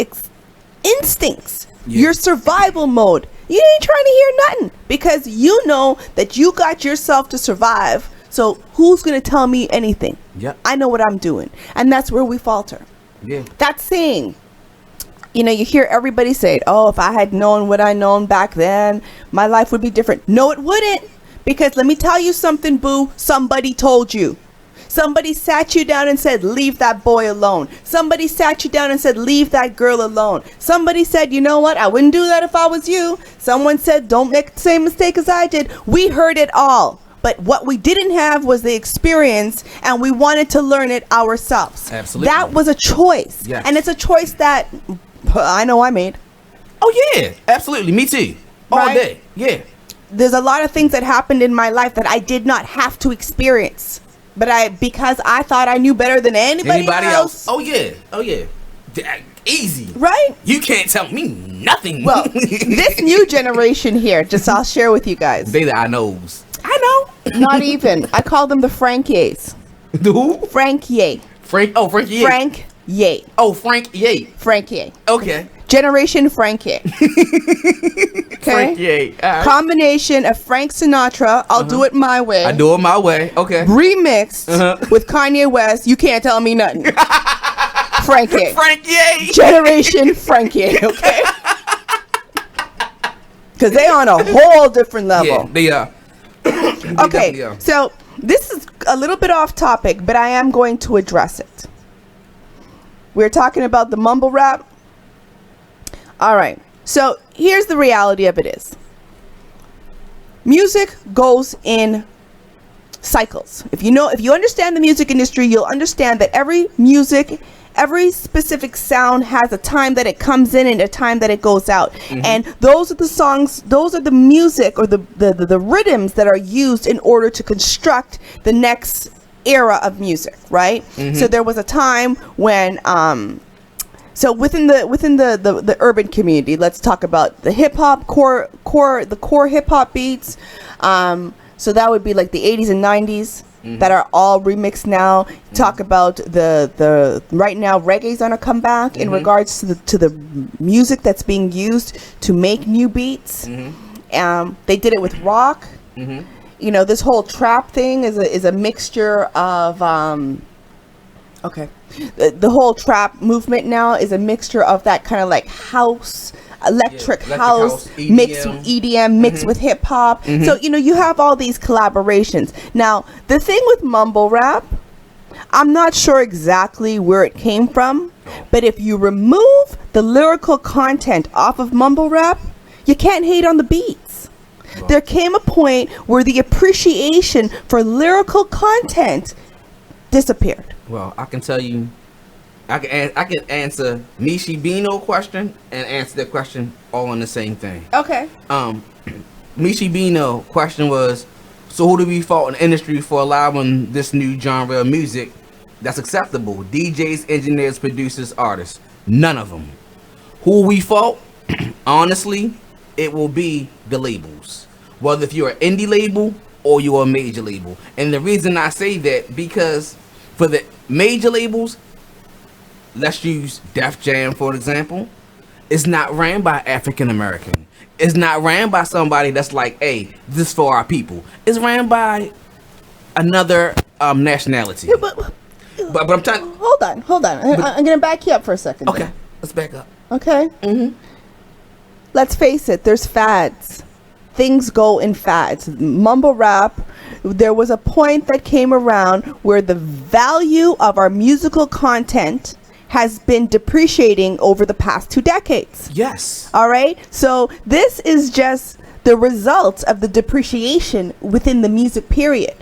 instincts, your survival mode, you ain't trying to hear nothing, because you know that you got yourself to survive. So who's going to tell me anything? Yep. I know what I'm doing. And that's where we falter. Yeah. That's saying, you know, you hear everybody say, oh, if I had known what I known back then, my life would be different. No, it wouldn't. Because let me tell you something, boo. Somebody told you. Somebody sat you down and said, leave that boy alone. Somebody sat you down and said, leave that girl alone. Somebody said, you know what? I wouldn't do that if I was you. Someone said, don't make the same mistake as I did. We heard it all. But what we didn't have was the experience, and we wanted to learn it ourselves. Absolutely. That was a choice. Yes. And it's a choice that I know I made. Oh, yeah. Absolutely. Me too. All day. Yeah. There's a lot of things that happened in my life that I did not have to experience. But because I thought I knew better than anybody else. Oh, yeah. Oh, yeah. Easy. Right? You can't tell me nothing. Well, this new generation here, just I'll share with you guys. They the I knows. I know. Not even. I call them the Frankies. The who? Frank Ye. Frank Ye. Frank Ye. Oh, Frank Ye. Frank Ye. Okay. Generation Frank Ye. Okay. Frank Ye. Right. Combination of Frank Sinatra, I'll do it my way. I do it my way. Okay. Remixed with Kanye West, you can't tell me nothing. Frank Ye. Frank Ye. Generation Frank Ye. Okay. Because they on a whole different level. Yeah, they are. Okay, so this is a little bit off topic, but I am going to address it. We're talking about the mumble rap. All right, so here's the reality of it is. Music goes in cycles. If you understand the music industry, you'll understand that every specific sound has a time that it comes in and a time that it goes out. Mm-hmm. And those are the songs, those are the music or the rhythms that are used in order to construct the next era of music, right? Mm-hmm. So there was a time when So within the urban community, let's talk about the hip hop core hip hop beats. So that would be like the 80s and 90s that are all remixed now. Talk about the right now reggae's on a comeback in regards to the music that's being used to make new beats. They did it with rock. You know, this whole trap thing is a mixture of the whole trap movement now is a mixture of that kind of like house, electric house EDM. Mixed with EDM, mixed with hip hop. So, you know, you have all these collaborations. Now, the thing with mumble rap, I'm not sure exactly where it came from, but if you remove the lyrical content off of mumble rap, you can't hate on the beats. There came a point where the appreciation for lyrical content disappeared. Well, I can tell you, I can answer Mishi Bino question and answer that question all on the same thing. Okay. Mishi Bino question was, so who do we fault in the industry for allowing this new genre of music that's acceptable? DJs, engineers, producers, artists. None of them. Who we fault? Honestly, it will be the labels. Whether if you're an indie label or you're a major label. And the reason I say that, because for the major labels, let's use Def Jam for example, it's not ran by African American. It's not ran by somebody that's like, hey, this is for our people. It's ran by another nationality. Yeah, but I'm trying. Hold on. I'm gonna back you up for a second. Okay, let's back up. Okay. Let's face it. There's fads. Things go in fads. Mumble rap, there was a point that came around where the value of our musical content has been depreciating over the past 2 decades. Yes. All right. So this is just the result of the depreciation within the music period.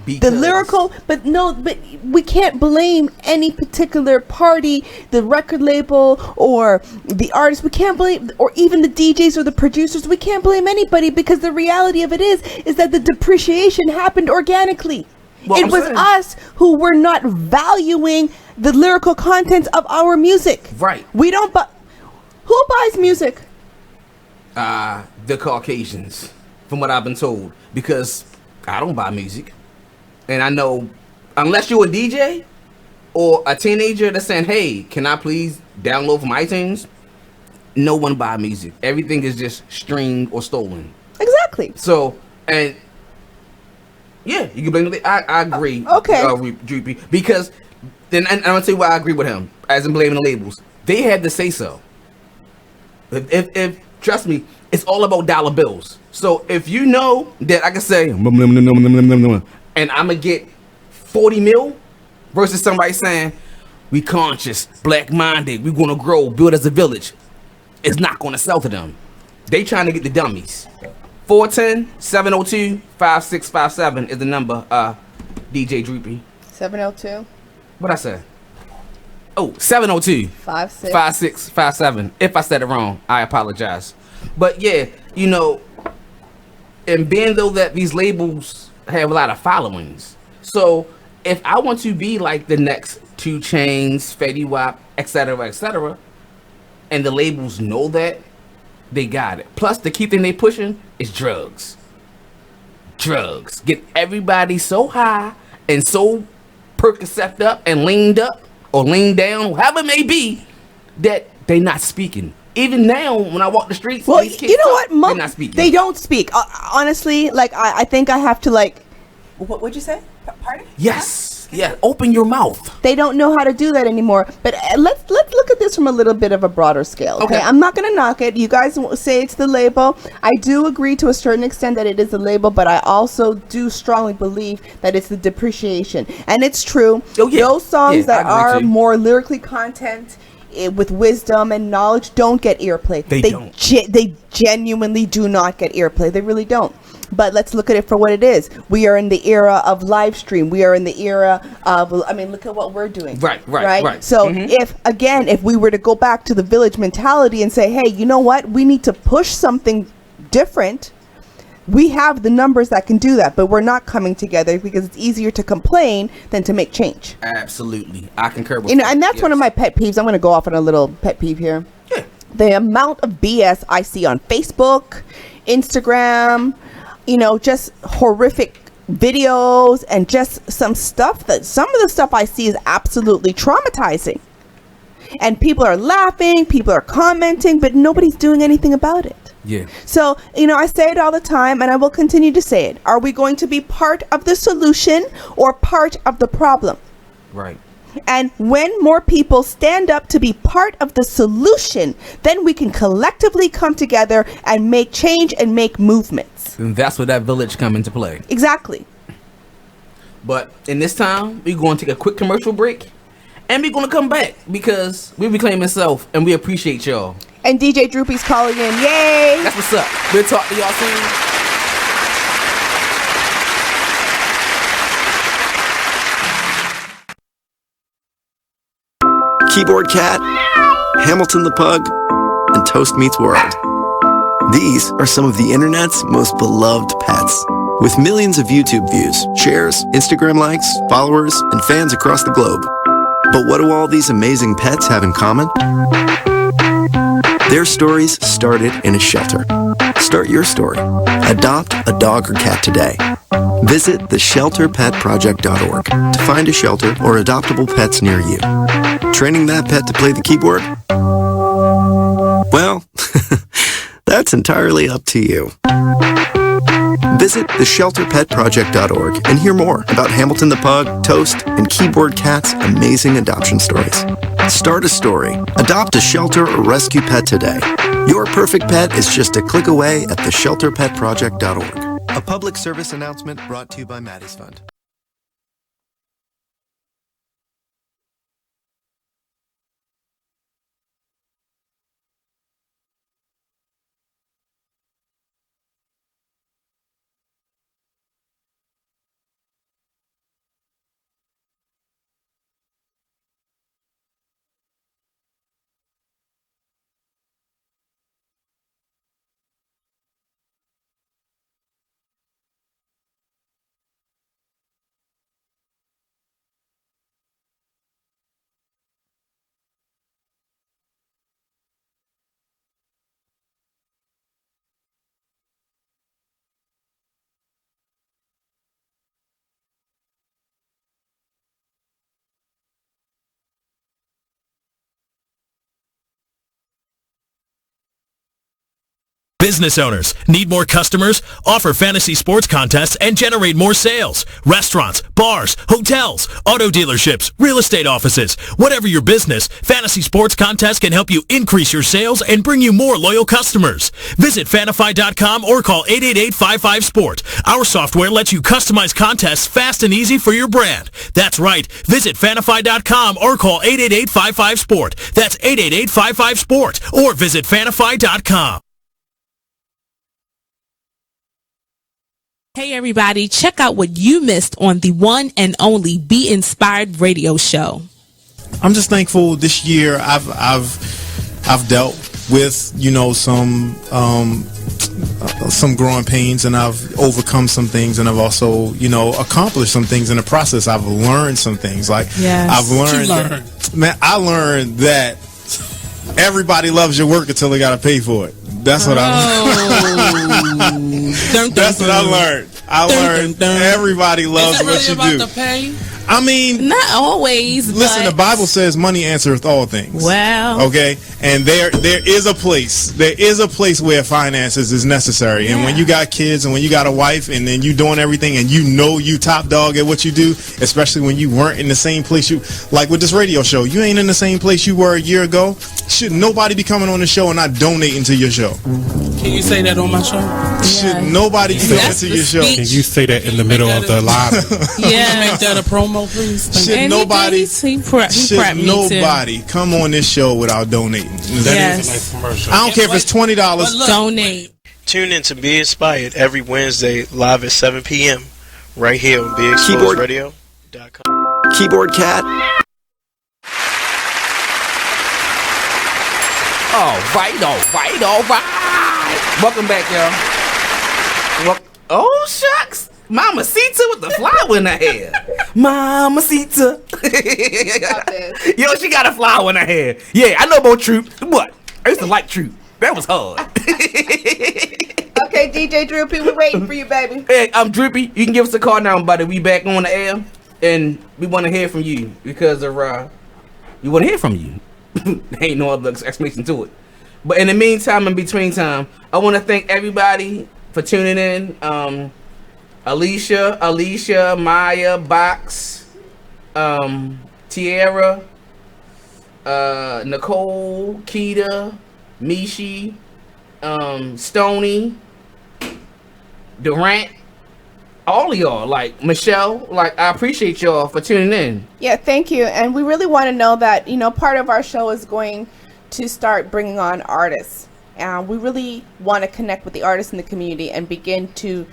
The lyrical, but we can't blame any particular party, the record label or the artist. We can't blame, or even the DJs or the producers. We can't blame anybody, because the reality of it is that the depreciation happened organically. Well, it was us who were not valuing the lyrical content of our music. Right. We don't. Who buys music? The Caucasians, from what I've been told, because I don't buy music. And I know, unless you're a DJ or a teenager that's saying, hey, can I please download from iTunes? No one buy music. Everything is just streamed or stolen. Exactly. So, and yeah, you can blame the, I agree. Okay. Droopy, because then, and I'm gonna tell you why I agree with him, as in blaming the labels. They had to say so. If trust me, it's all about dollar bills. So if you know that I can say, and I'm gonna get 40 mil versus somebody saying, we conscious, black-minded, we gonna grow, build as a village. It's not gonna sell to them. They trying to get the dummies. 410-702-5657 is the number, DJ Droopy. 702. What I say? Oh, 702 5657. If I said it wrong, I apologize. But yeah, you know, and being though that these labels have a lot of followings, so if I want to be like the next 2 Chainz, Fetty Wap, etc., and the labels know that, they got it. Plus, the key thing they pushing is drugs. Drugs get everybody so high and so Percocet up and leaned up or leaned down, however it may be, that they not speaking. Even now, when I walk the streets, well, these kids you know what? they're not speaking. They don't speak. Honestly, like I think I have to like. What'd you say? Pardon? Yes. Yeah. Open your mouth. They don't know how to do that anymore. But let's look at this from a little bit of a broader scale. Okay. I'm not gonna knock it. You guys say it's the label. I do agree to a certain extent that it is the label, but I also do strongly believe that it's the depreciation, and it's true. Oh, yeah. Those songs that are too. more lyrically content, with wisdom and knowledge, don't get airplay. They don't. They genuinely do not get airplay. They really don't. But let's look at it for what it is. We are in the era of live stream. We are in the era of, I mean, look at what we're doing. Right. So if we were to go back to the village mentality and say, hey, you know what? We need to push something different. We have the numbers that can do that, but we're not coming together because it's easier to complain than to make change. Absolutely. I concur with You know, and that's one of my pet peeves. I'm going to go off on a little pet peeve here. Yeah. The amount of BS I see on Facebook, Instagram, you know, just horrific videos and just some of the stuff I see is absolutely traumatizing. And people are laughing, people are commenting, but nobody's doing anything about it. Yeah. So, you know, I say it all the time and I will continue to say it. Are we going to be part of the solution or part of the problem? Right. And when more people stand up to be part of the solution, then we can collectively come together and make change and make movements. And that's where that village come into play. Exactly. But in this time, we're going to take a quick commercial break. And we're going to come back because we reclaiming self and we appreciate y'all. And DJ Droopy's calling in. Yay! That's what's up. We'll talk to y'all soon. Keyboard Cat, Hamilton the Pug, and Toast Meets World. These are some of the internet's most beloved pets. With millions of YouTube views, shares, Instagram likes, followers, and fans across the globe. But what do all these amazing pets have in common? Their stories started in a shelter. Start your story. Adopt a dog or cat today. Visit theshelterpetproject.org to find a shelter or adoptable pets near you. Training that pet to play the keyboard? Well, that's entirely up to you. Visit theshelterpetproject.org and hear more about Hamilton the Pug, Toast, and Keyboard Cat's amazing adoption stories. Start a story, adopt a shelter or rescue pet today. Your perfect pet is just a click away at theshelterpetproject.org. A public service announcement brought to you by Maddie's Fund. Business owners, need more customers? Offer fantasy sports contests and generate more sales. Restaurants, bars, hotels, auto dealerships, real estate offices. Whatever your business, fantasy sports contests can help you increase your sales and bring you more loyal customers. Visit Fanify.com or call 888-55-SPORT. Our software lets you customize contests fast and easy for your brand. That's right. Visit Fanify.com or call 888-55-SPORT. That's 888-55-SPORT or visit Fanify.com. Hey everybody, check out what you missed on the one and only Be Inspired radio show. I'm just thankful this year I've dealt with, you know, some growing pains, and I've overcome some things, and I've also, you know, accomplished some things in the process. I've learned some things. Like I've learned I learned that everybody loves your work until they gotta pay for it. That's what I learned. That's what I learned. I learned everybody loves what you do. The pay? I mean, not always. Listen, the Bible says money answereth all things. Well, okay, and there is a place. There is a place where finances is necessary. And when you got kids and when you got a wife and then you doing everything and you know you top dog at what you do, especially when you weren't in the same place you, like with this radio show, you ain't in the same place you were a year ago. Should nobody be coming on the show and not donating to your show? Can you say that on my show? Should nobody be coming to your show? Can you say that in the middle of the live? Yeah, make that a promo, please. Should nobody come on this show without donating? That is a nice commercial. I don't care if it's $20. Donate. Tune in to Be Inspired every Wednesday live at 7 p.m. right here on BeExposedRadio.com. Keyboard Cat. All right. Welcome back, y'all. Well, oh shucks. Mamacita with the flower in her hair. Mamacita. Yo, she got a flower in her hair. Yeah, I know about Troop. What? I used to like Troop. That was hard. Okay, DJ Droopy, we're waiting for you, baby. Hey, I'm Droopy. You can give us a call now, buddy. We back on the air, and we want to hear from you because of we want to hear from you. Ain't no other explanation to it. But in the meantime, in between time, I want to thank everybody for tuning in. Alicia, Maya, Box, Tierra, Nicole, Keita, Mishi, Stony, Durant, all of y'all, like Michelle, like I appreciate y'all for tuning in. Yeah, thank you. And we really want to know that, part of our show is going to start bringing on artists. And we really want to connect with the artists in the community and begin to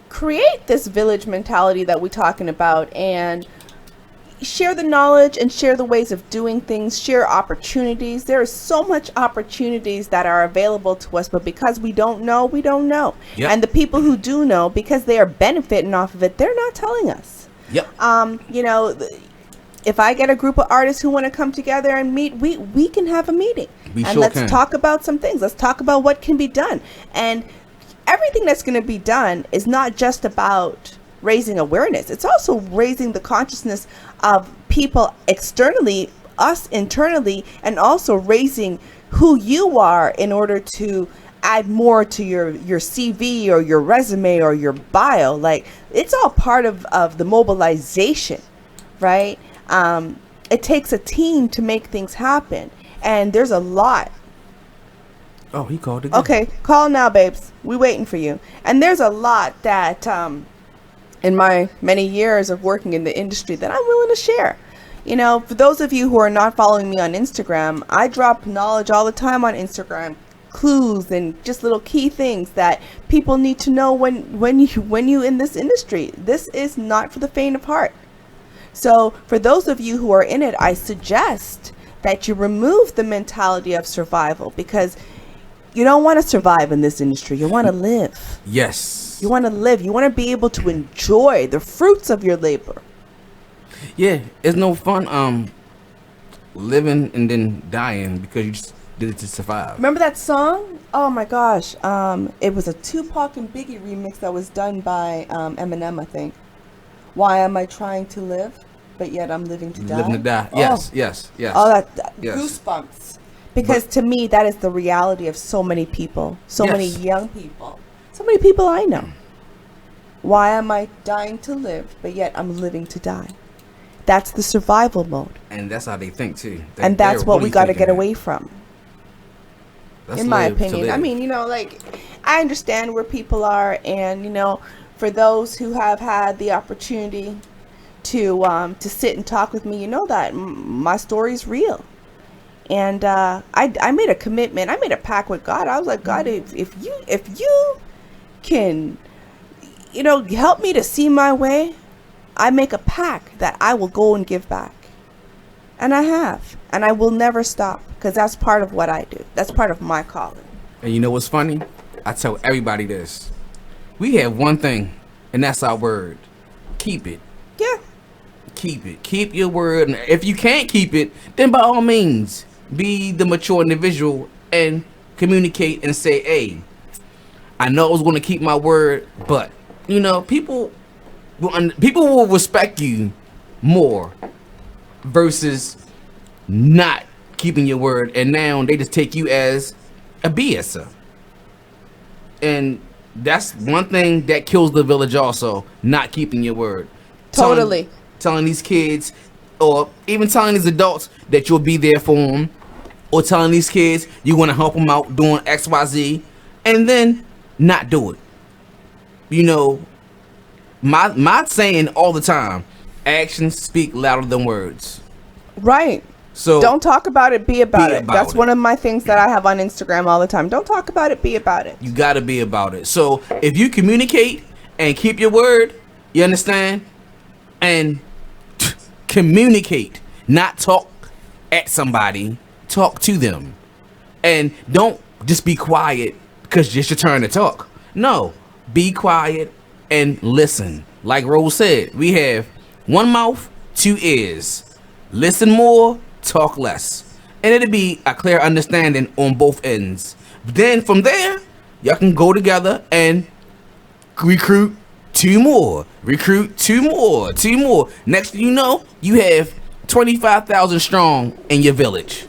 create this village mentality that we're talking about and share the knowledge and share the ways of doing things, share opportunities. There are so much opportunities that are available to us, but because we don't know, we don't know. Yep. And the people who do know, because they are benefiting off of it, they're not telling us. Yep. If I get a group of artists who want to come together and meet, we can have a meeting. Let's talk about some things. Let's talk about what can be done. And everything that's going to be done is not just about raising awareness. It's also raising the consciousness of people externally, us internally, and also raising who you are in order to add more to your CV or your resume or your bio. Like, it's all part of the mobilization, right? It takes a team to make things happen, and there's a lot. Oh, he called again. Okay, call now, babes. We waiting for you. And there's a lot that in my many years of working in the industry that I'm willing to share. For those of you who are not following me on Instagram, I drop knowledge all the time on Instagram, clues and just little key things that people need to know when you in this industry. This is not for the faint of heart. So for those of you who are in it, I suggest that you remove the mentality of survival, because you don't want to survive in this industry. You want to live. Yes. You want to live. You want to be able to enjoy the fruits of your labor. Yeah, it's no fun living and then dying because you just did it to survive. Remember that song? Oh my gosh. It was a Tupac and Biggie remix that was done by Eminem, I think. Why am I trying to live, but yet I'm living to die? Living to die. Yes, yes. Oh, that yes. Goosebumps. Because to me, that is the reality of so many people, many young people, so many people I know. Why am I dying to live, but yet I'm living to die? That's the survival mode. And that's how they think too. And that's what we got to get away from. That's in my opinion. I mean, I understand where people are, and for those who have had the opportunity to sit and talk with me, that my story's real. And I made a commitment. I made a pact with God. I was like, God, if you can, help me to see my way, I make a pact that I will go and give back. And I have. And I will never stop, because that's part of what I do. That's part of my calling. And you know what's funny? I tell everybody this. We have one thing, and that's our word. Keep it. Yeah. Keep it. Keep your word. And if you can't keep it, then by all means, be the mature individual and communicate and say, hey, I know I was going to keep my word, but, people will respect you more versus not keeping your word, and now they just take you as a BSer. And that's one thing that kills the village also, not keeping your word. Totally. Telling these kids, or even telling these adults that you'll be there for them, or telling these kids you want to help them out doing XYZ, and then not do it. My saying all the time, actions speak louder than words. Right. So don't talk about it, be about it. That's one of my things that I have on Instagram all the time. Don't talk about it, be about it. You got to be about it. So if you communicate and keep your word, you understand? And communicate, not talk at somebody, talk to them. And don't just be quiet because it's your turn to talk. No, be quiet, and listen. Like Roze said, we have one mouth, two ears. Listen more, talk less. And it'll be a clear understanding on both ends. Then from there, y'all can go together and recruit two more. Recruit two more. Next thing you know, you have 25,000 strong in your village.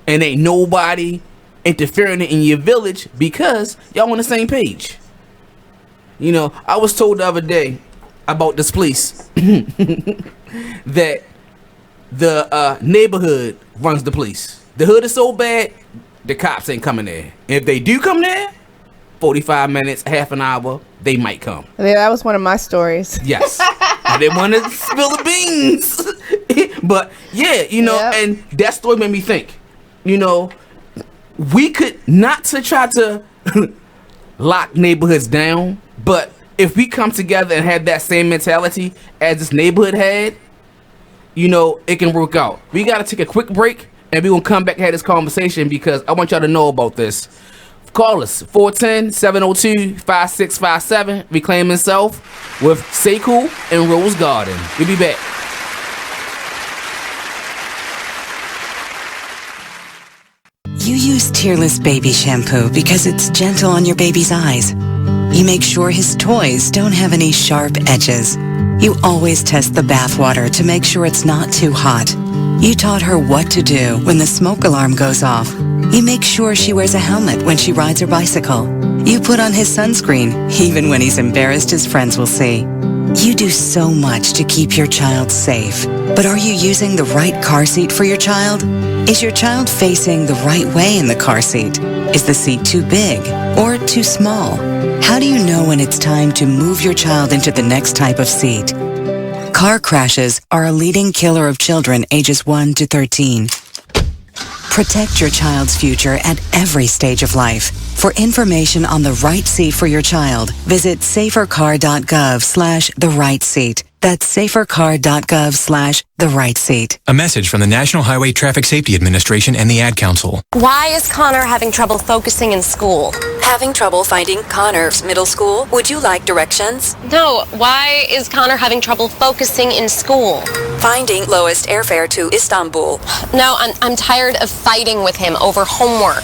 And ain't nobody interfering in your village because y'all on the same page. You know, I was told the other day about this police that the neighborhood runs the police. The hood is so bad, the cops ain't coming there. And if they do come there, 45 minutes, half an hour, they might come. Yeah, that was one of my stories. Yes. I didn't want to spill the beans. But yeah, you know, and that story made me think, you know, we could not to try to lock neighborhoods down, but if we come together and have that same mentality as this neighborhood had, you know, it can work out. We got to take a quick break, and we're going to come back and have this conversation because I want y'all to know about this. Call us, 410-702-5657, Reclaiming Self with Sekou and Rose Garden. We'll be back. You use Tearless Baby Shampoo because it's gentle on your baby's eyes. You make sure his toys don't have any sharp edges. You always test the bathwater to make sure it's not too hot. You taught her what to do when the smoke alarm goes off. You make sure she wears a helmet when she rides her bicycle. You put on his sunscreen, even when he's embarrassed his friends will see. You do so much to keep your child safe. But are you using the right car seat for your child? Is your child facing the right way in the car seat? Is the seat too big or too small? How do you know when it's time to move your child into the next type of seat? Car crashes are a leading killer of children ages 1 to 13. Protect your child's future at every stage of life. For information on the right seat for your child, visit safercar.gov/the-right-seat. That's safercar.gov/the-right-seat. A message from the National Highway Traffic Safety Administration and the Ad Council. Why is Connor having trouble focusing in school? Having trouble finding Connor's middle school? Would you like directions? No, why is Connor having trouble focusing in school? Finding lowest airfare to Istanbul. No, I'm tired of fighting with him over homework.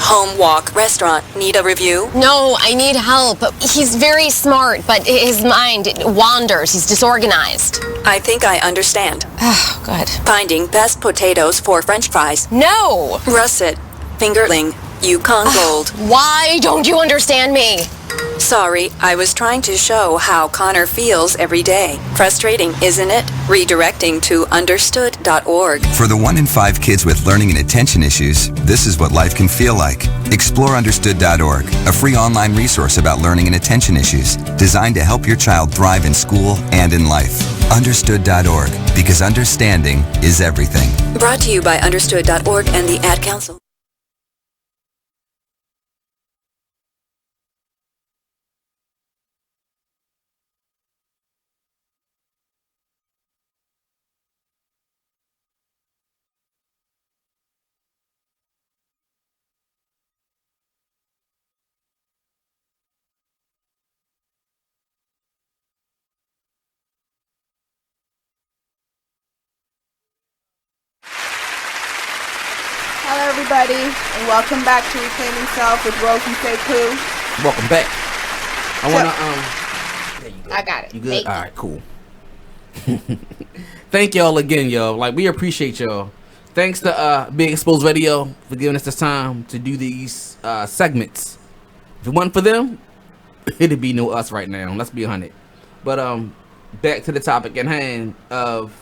Home, walk, restaurant. Need a review? No, I need help. He's very smart, but his mind wanders. He's disorganized. I think I understand. Oh, good. Finding best potatoes for French fries. No! Russet, fingerling, Yukon Gold. Why don't you understand me? Sorry, I was trying to show how Connor feels every day. Frustrating, isn't it? Redirecting to understood.org. For the 1 in 5 kids with learning and attention issues, this is what life can feel like. Explore understood.org, a free online resource about learning and attention issues, designed to help your child thrive in school and in life. Understood.org, because understanding is everything. Brought to you by understood.org and the Ad Council. Hello, everybody, and welcome back to Reclaiming Self with Roze and Sekou. Welcome back. I wanna there you go. I got it. You good? All right, cool. Thank y'all again, y'all. Like, we appreciate y'all. Thanks to Big Exposed Radio for giving us this time to do these segments. If it wasn't for them, it'd be no us right now. Let's be 100. But back to the topic at hand of,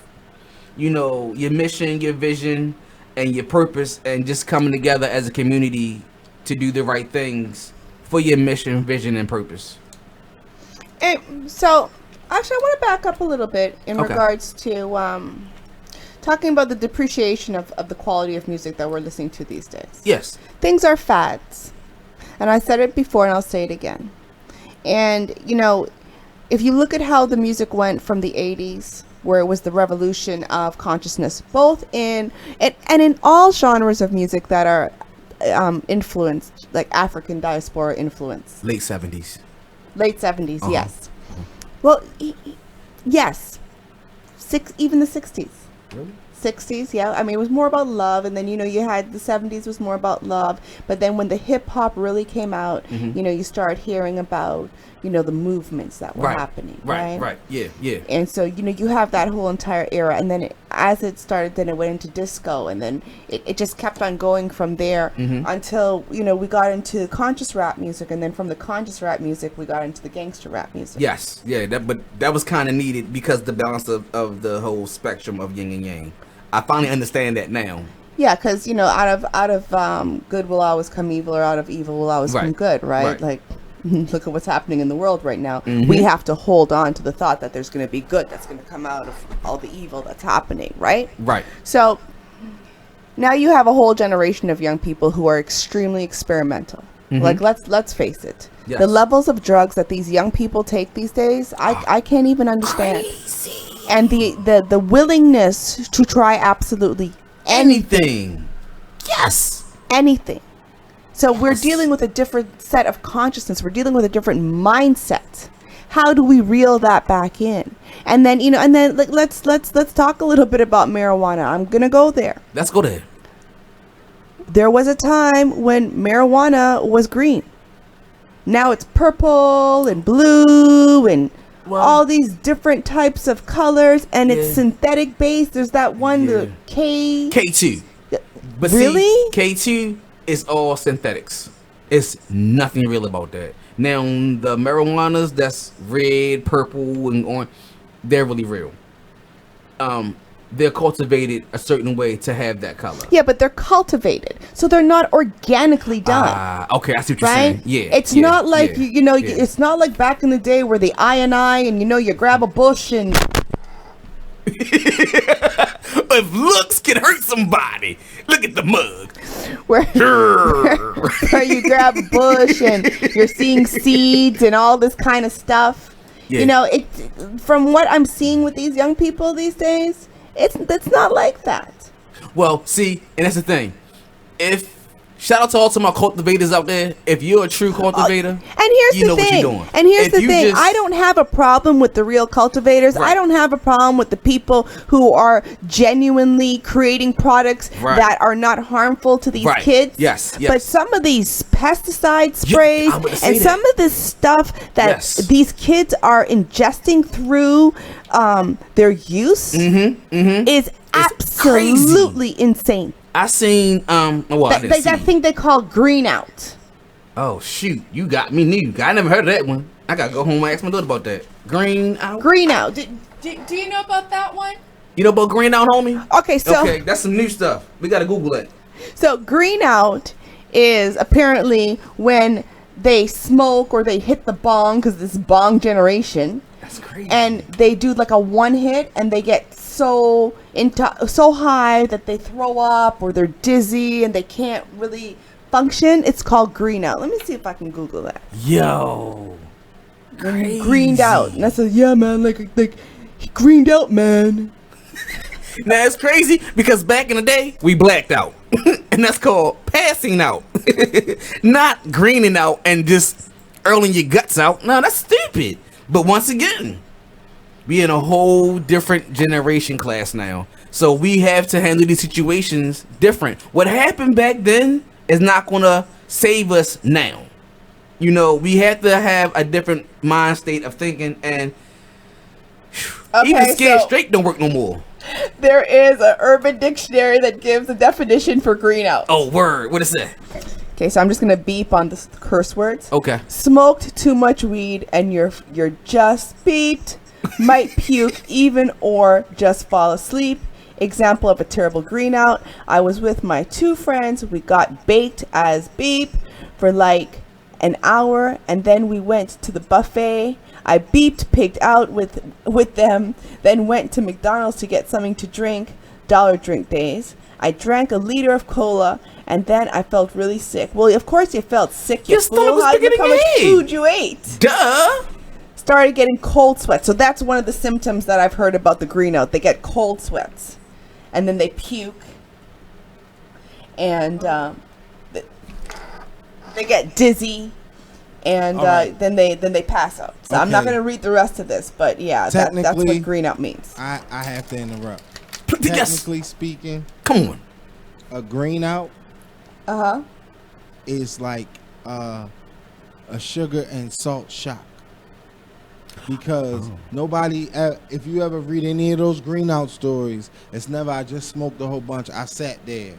you know, your mission, your vision, and your purpose, and just coming together as a community to do the right things for your mission, vision, and purpose. And so, actually, I want to back up a little bit in regards to talking about the depreciation of the quality of music that we're listening to these days. Yes. Things are fads. And I said it before, and I'll say it again. And, you know, if you look at how the music went from the 80s, where it was the revolution of consciousness, both in and in all genres of music that are influenced, like African diaspora influence. Late 70s. Late 70s, yes. Well, yes. Even the 60s. Really? 60s, yeah. I mean, it was more about love, and then you had the 70s was more about love. But then when the hip hop really came out, you start hearing about the movements that were happening, right? Yeah. And so you have that whole entire era, and then as it started, then it went into disco, and then it just kept on going from there until we got into conscious rap music, and then from the conscious rap music we got into the gangster rap music. Yes, yeah. But that was kind of needed because the balance of the whole spectrum of yin and yang. I finally understand that now. Yeah, because out of good will always come evil, or out of evil will always come good, right? Like, look at what's happening in the world right now. We have to hold on to the thought that there's going to be good that's going to come out of all the evil that's happening, right? Right. So now you have a whole generation of young people who are extremely experimental. Like, let's face it. Yes. The levels of drugs that these young people take these days, I can't even understand. Crazy. And the willingness to try absolutely anything. Yes. Anything. So we're dealing with a different set of consciousness. We're dealing with a different mindset. How do we reel that back in? And then like, let's talk a little bit about marijuana. I'm gonna go there. Let's go there. There was a time when marijuana was green. Now it's purple and blue and all these different types of colors, and it's synthetic based. There's that one, the K2. But really? See, K2 is all synthetics. It's nothing real about that. Now, the marijuanas that's red, purple, and orange, they're really real. They're cultivated a certain way to have that color. Yeah, but they're cultivated, so they're not organically done. Okay, I see what you're saying. Yeah, it's not like it's not like back in the day where the I and you grab a bush and. If looks can hurt somebody, look at the mug. Where you grab a bush and you're seeing seeds and all this kind of stuff. Yeah. From what I'm seeing with these young people these days, it's not like that. Well, see, and that's the thing. Shout out to all my cultivators out there. If you're a true cultivator, and here's the thing. What you're doing. And here's the thing. I don't have a problem with the real cultivators. I don't have a problem with the people who are genuinely creating products that are not harmful to these kids. Yes. But some of these pesticide sprays and some of this stuff that these kids are ingesting through their use is absolutely crazy. Insane. I seen that thing they call green out. Oh shoot, you got me new. I never heard of that one. I gotta go home and ask my daughter about that. Green out. Green out. Do you know about that one? You know about green out, homie? Okay, that's some new stuff. We gotta Google it. So green out is apparently when they smoke or they hit the bong, because this bong generation. That's crazy. And they do like a one hit, and they get so high that they throw up or they're dizzy and they can't really function. It's called green out. Let me see if I can Google that. Yo, greened out. And I said, yeah, man, like he greened out, man. Now it's crazy because back in the day we blacked out, and that's called passing out, not greening out and just earling your guts out. No, that's stupid. But once again, we in a whole different generation class now. So we have to handle these situations different. What happened back then is not going to save us now. We have to have a different mind state of thinking, and even scared straight don't work no more. There is an Urban Dictionary that gives a definition for green out. Oh, word. What is that? Okay, so I'm just going to beep on the curse words. Okay. Smoked too much weed and you're just beeped. Might puke even or just fall asleep. Example of a terrible green out. I was with my two friends. We got baked as beep for like an hour, and then we went to the buffet. I beeped, pigged out with them, then went to McDonald's to get something to drink. Dollar Drink days. I drank a liter of cola, and then I felt really sick. Well, of course you felt sick. You fool. How do you know how much food you ate? Duh. Started getting cold sweats. So that's one of the symptoms that I've heard about the green out. They get cold sweats, and then they puke, and they get dizzy, and then they pass out. So I'm not going to read the rest of this, but yeah, that's what green out means. I have to interrupt. Technically speaking, come on, a green out is like a sugar and salt shock. Because nobody, if you ever read any of those green out stories, it's never I just smoked a whole bunch. I sat there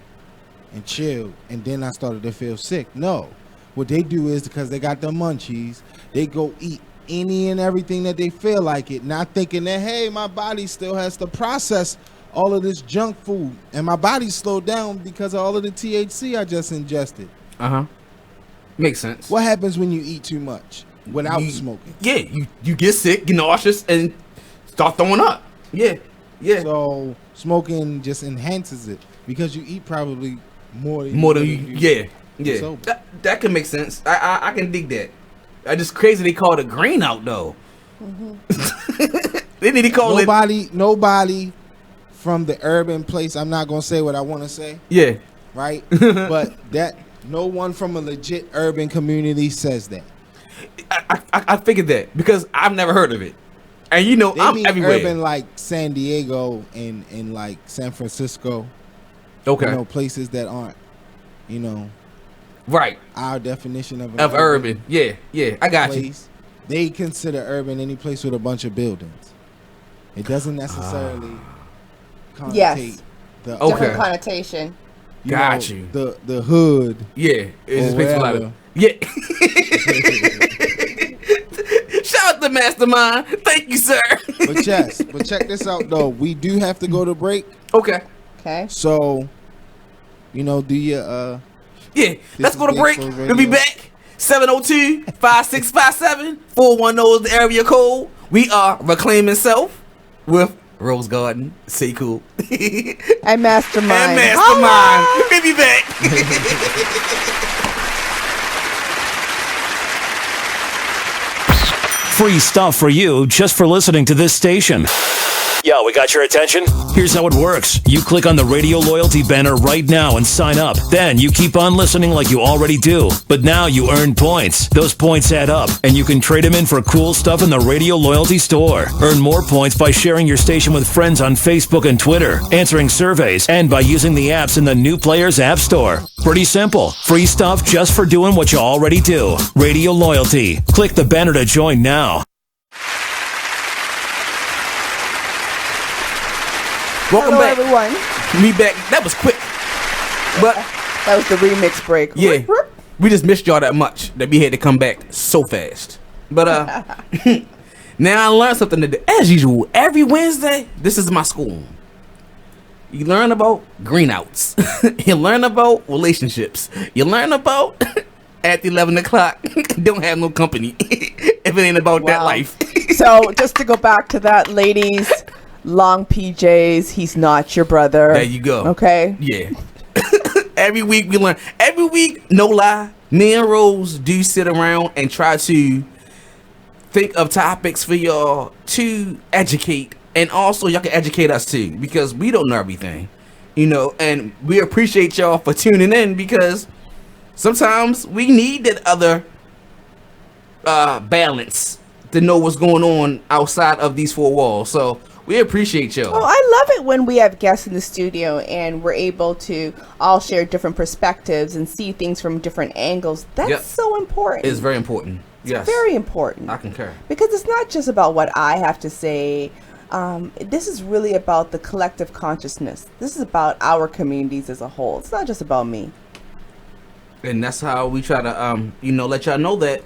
and chilled, and then I started to feel sick. No. What they do is, because they got the munchies, they go eat any and everything that they feel like it, not thinking that, hey, my body still has to process all of this junk food, and my body slowed down because of all of the THC I just ingested. Makes sense. What happens when you eat too much without smoking? Yeah, you get sick, get nauseous, and start throwing up. Yeah. So smoking just enhances it because you eat probably more than Yeah. That can make sense. I can dig that. I just crazy they call it a green out though. They need to call nobody from the urban place. I'm not gonna say what I want to say. Yeah. Right. But that no one from a legit urban community says that. I figured that because I've never heard of it, and you know I'm everywhere. Urban like San Diego and like San Francisco. Okay. You know, places that aren't, you know. Right. Our definition of urban. Yeah, I got place. You. They consider urban any place with a bunch of buildings. It doesn't necessarily connotate the different connotation. Got you. The hood. Yeah. It's a lot of Shout out to Mastermind. Thank you, sir. But check this out though. We do have to go to break. Okay. So, you know, do you let's go to break. We'll be back. 702-5657 410 is the area code. We are Reclaiming Self with Rose Garden, Sekou, and Mastermind. We'll be back. Free stuff for you just for listening to this station. Yo, we got your attention? Here's how it works. You click on the radio loyalty banner right now and sign up. Then you keep on listening like you already do. But now you earn points. Those points add up, and you can trade them in for cool stuff in the radio loyalty store. Earn more points by sharing your station with friends on Facebook and Twitter, answering surveys, and by using the apps in the New Players App Store. Pretty simple. Free stuff just for doing what you already do. Radio loyalty. Click the banner to join now. Welcome back, everyone. Me back. That was quick, but that was the remix break. Yeah, we just missed y'all that much that we had to come back so fast. But now I learned something today. As usual, every Wednesday, this is my school. You learn about greenouts. You learn about relationships. You learn about at 11 o'clock. Don't have no company if it ain't about that life. So just to go back to that, ladies. Long PJs, he's not your brother. There you go. Okay? Yeah. Every week we learn. Every week, no lie, me and Rose do sit around and try to think of topics for y'all to educate. And also, y'all can educate us too. Because we don't know everything. You know, and we appreciate y'all for tuning in. Because sometimes we need that other balance to know what's going on outside of these four walls. So we appreciate y'all. Oh, I love it when we have guests in the studio and we're able to all share different perspectives and see things from different angles. That's so important. It's very important. Yes. Very important. I concur. Because it's not just about what I have to say. This is really about the collective consciousness. This is about our communities as a whole. It's not just about me. And that's how we try to, let y'all know that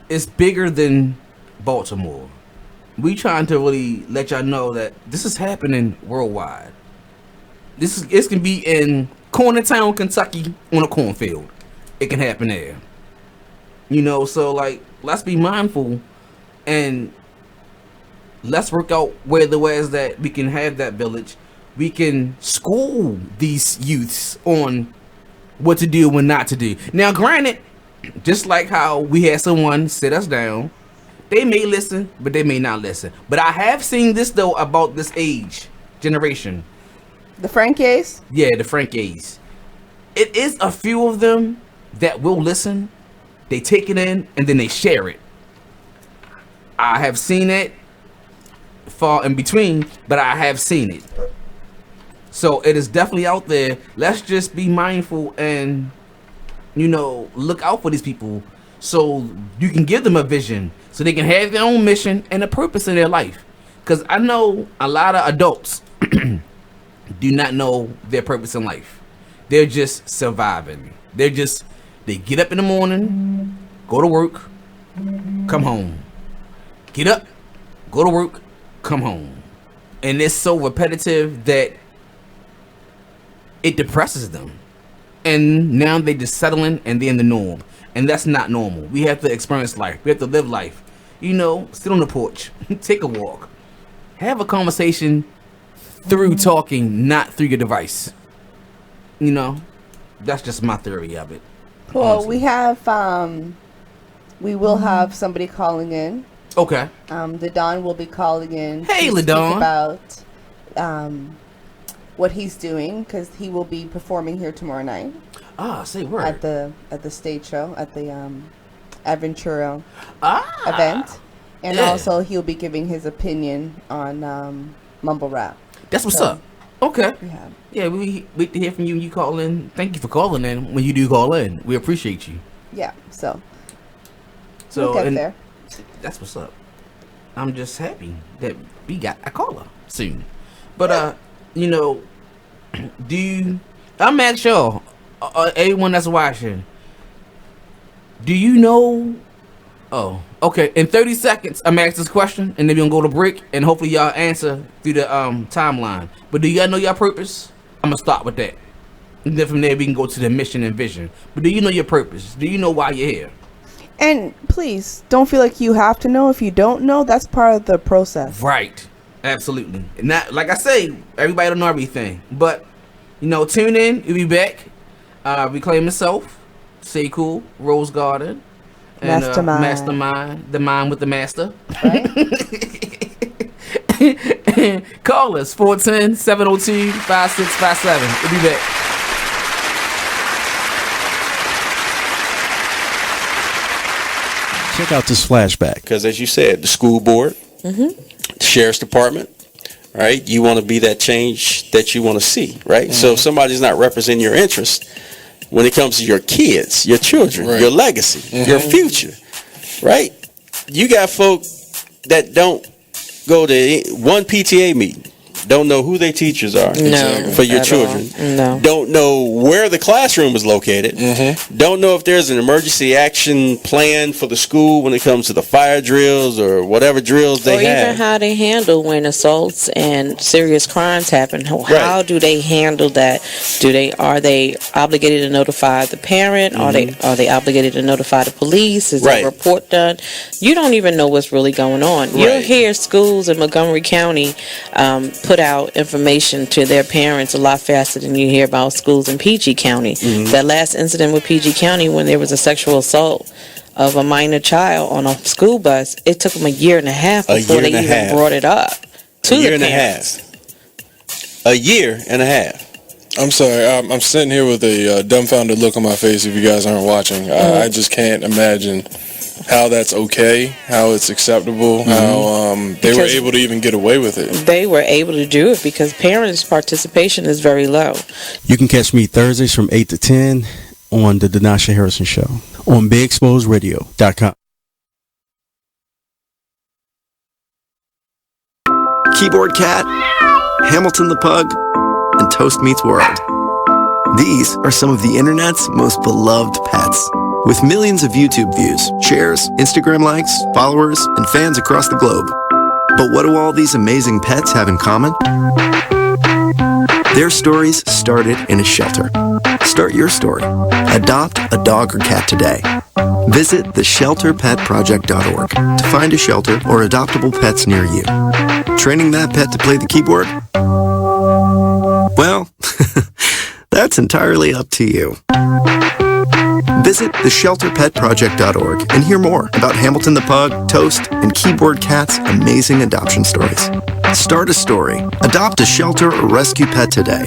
it's bigger than Baltimore. We trying to really let y'all know that this is happening worldwide. It can be in Cornertown, Kentucky, on a cornfield. It can happen there. So like, let's be mindful and let's work out where the ways that we can have that village. We can school these youths on what to do and not to do. Now, granted, just like how we had someone sit us down, they may listen, but they may not listen. But I have seen this, though, about this age generation. The Frankies? Yeah, the Frankies. It is a few of them that will listen, They take it in and then they share it. I have seen it far in between, but I have seen it. So it is definitely out there. Let's just be mindful and, look out for these people so you can give them a vision so they can have their own mission and a purpose in their life. Because I know a lot of adults do not know their purpose in life. They're just surviving. They get up in the morning, go to work, come home. Get up, go to work, come home. And it's so repetitive that it depresses them. And now they just settling and they're in the norm. And that's not normal. We have to experience life. We have to live life. Sit on the porch, take a walk, have a conversation through talking, not through your device. That's just my theory of it. Cool. Honestly. We will have somebody calling in. Okay. LaDon will be calling in. Hey, to speak LaDon. About what he's doing, because he will be performing here tomorrow night. Say word. At the stage show, at the Aventura event. And also he'll be giving his opinion on mumble rap. That's what's up. Okay. Yeah, we wait to hear from you when you call in. Thank you for calling in when you do call in. We appreciate you. Yeah, so we'll get there. That's what's up. I'm just happy that we got a caller soon. But I'm at y'all, everyone that's watching, do you know? Oh, okay. In 30 seconds, I'm asking this question, and then we're gonna go to break, and hopefully y'all answer through the timeline. But do y'all know your purpose? I'm gonna start with that, and then from there we can go to the mission and vision. But do you know your purpose? Do you know why you're here? And please don't feel like you have to know. If you don't know, that's part of the process. Right. Absolutely. And not like I say, everybody don't know everything. But tune in. We'll be back. Reclaim Yourself, Sekou, Rose Garden, and Mastermind, the mind with the master. Right. Call us 410-702-5657. We'll be back. Check out this flashback. Because as you said, the school board, the sheriff's department, right? You want to be that change that you want to see, right? So if somebody's not representing your interest when it comes to your kids, your children, your legacy, your future, right? You got folk that don't go to one PTA meeting, don't know who their teachers are for your children, don't know where the classroom is located, don't know if there's an emergency action plan for the school when it comes to the fire drills or whatever drills they have. Or even how they handle when assaults and serious crimes happen. How do they handle that? Are they obligated to notify the parent? Are they obligated to notify the police? Is there a report done? You don't even know what's really going on. You'll hear schools in Montgomery County put out information to their parents a lot faster than you hear about schools in PG County. That last incident with PG County when there was a sexual assault of a minor child on a school bus, it took them a year and a half before they even brought it up to the parents. A year and a half. I'm sorry, I'm sitting here with a dumbfounded look on my face if you guys aren't watching. I just can't imagine how that's okay, how it's acceptable, how they were able to even get away with it. They were able to do it because parents' participation is very low. You can catch me Thursdays from 8 to 10 on the Denasha Harrison Show on BigExposedRadio.com. Keyboard Cat, Hamilton the Pug, and Toast Meets World. These are some of the internet's most beloved pets. With millions of YouTube views, shares, Instagram likes, followers, and fans across the globe. But what do all these amazing pets have in common? Their stories started in a shelter. Start your story. Adopt a dog or cat today. Visit theshelterpetproject.org to find a shelter or adoptable pets near you. Training that pet to play the keyboard? Well, that's entirely up to you. Visit theshelterpetproject.org and hear more about Hamilton the Pug, Toast, and Keyboard Cat's amazing adoption stories. Start a story. Adopt a shelter or rescue pet today.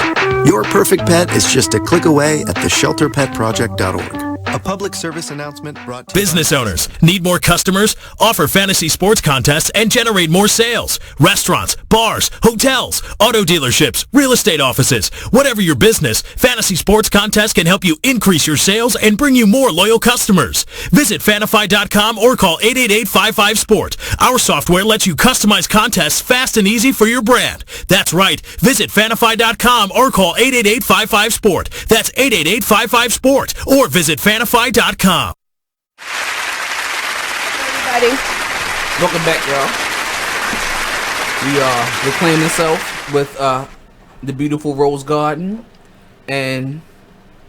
Your perfect pet is just a click away at theshelterpetproject.org. A public service announcement brought to Business owners, need more customers? Offer fantasy sports contests and generate more sales. Restaurants, bars, hotels, auto dealerships, real estate offices. Whatever your business, fantasy sports contests can help you increase your sales and bring you more loyal customers. Visit Fanify.com or call 888-55-SPORT. Our software lets you customize contests fast and easy for your brand. That's right. Visit Fanify.com or call 888-55-SPORT. That's 888-55-SPORT or visit Fanify.com. Everybody, welcome back, y'all. We are reclaiming self with the beautiful Rose Garden and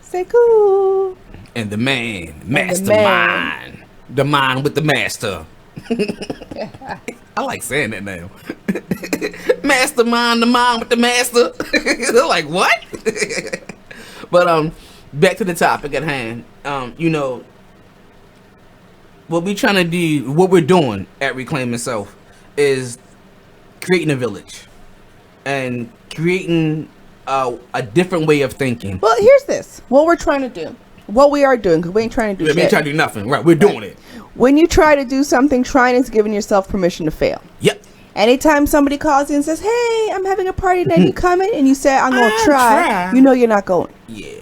Sekou and the man, mastermind, the mind with the master. I like saying that now. Mastermind, the mind with the master. They're like, what? But back to the topic at hand. You know, what we trying to do, what we're doing at Reclaiming Self is creating a village and creating a different way of thinking. Well, here's this. What we're trying to do. What we are doing, because we ain't trying to do shit. We ain't trying to do nothing. Right, we're doing it. When you try to do something, trying is giving yourself permission to fail. Yep. Anytime somebody calls you and says, hey, I'm having a party tonight, you coming? And you say, I'm going to try. You know you're not going. Yeah.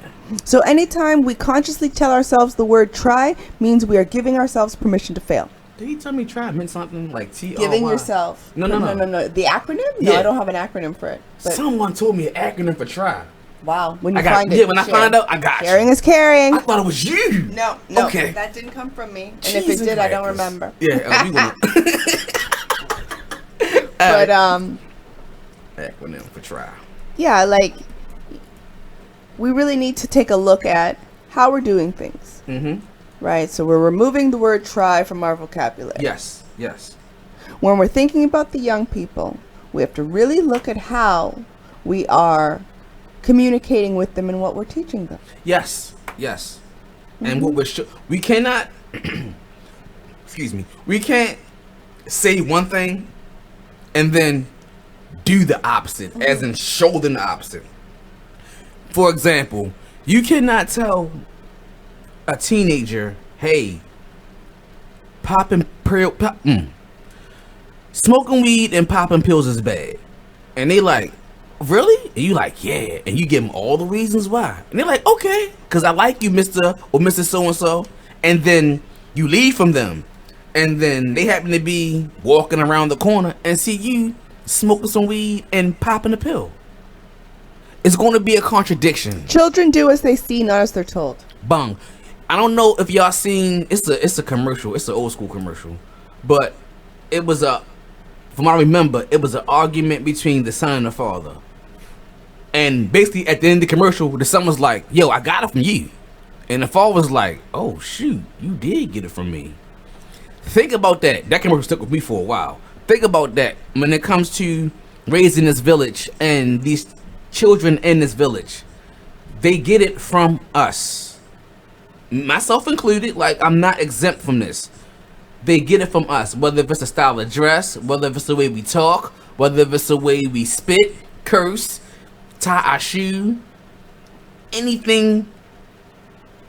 So anytime we consciously tell ourselves the word try means we are giving ourselves permission to fail. Did he tell me try meant something like T-R-Y? Giving yourself. No. The acronym? No, Yeah. I don't have an acronym for it. But Someone told me an acronym for try. wow. When you I got find it. it. Yeah, when I find out, I got Sharing you. is caring. I thought it was you. No. Okay. That didn't come from me. And if it Jesus did, I don't crackers. remember. Yeah, we gonna But acronym for try. yeah, like we really need to take a look at how we're doing things. Mm-hmm. Right? So we're removing the word try from our vocabulary. Yes. When we're thinking about the young people, we have to really look at how we are communicating with them and what we're teaching them. Yes. And what we cannot excuse me, we can't say one thing and then do the opposite, as in show them the opposite. For example, you cannot tell a teenager, hey, smoking weed and popping pills is bad. And they like, really? And you like, yeah. And you give them all the reasons why. And they're like, okay, because I like you, Mr. or Mrs. So-and-so. And then you leave from them. And then they happen to be walking around the corner and see you smoking some weed and popping a pill. It's going to be a contradiction. Children do as they see, not as they're told. Bung. I don't know if y'all seen, it's a commercial. It's an old school commercial. But it was from what I remember, it was an argument between the son and the father. And basically at the end of the commercial, the son was like, yo, I got it from you. And the father was like, oh shoot, you did get it from me. Think about that. That commercial stuck with me for a while. Think about that when it comes to raising this village and these children in this village. They get it from us. Myself included, like I'm not exempt from this. They get it from us, whether if it's a style of dress, whether if it's the way we talk, whether if it's the way we spit, curse, tie our shoe, anything,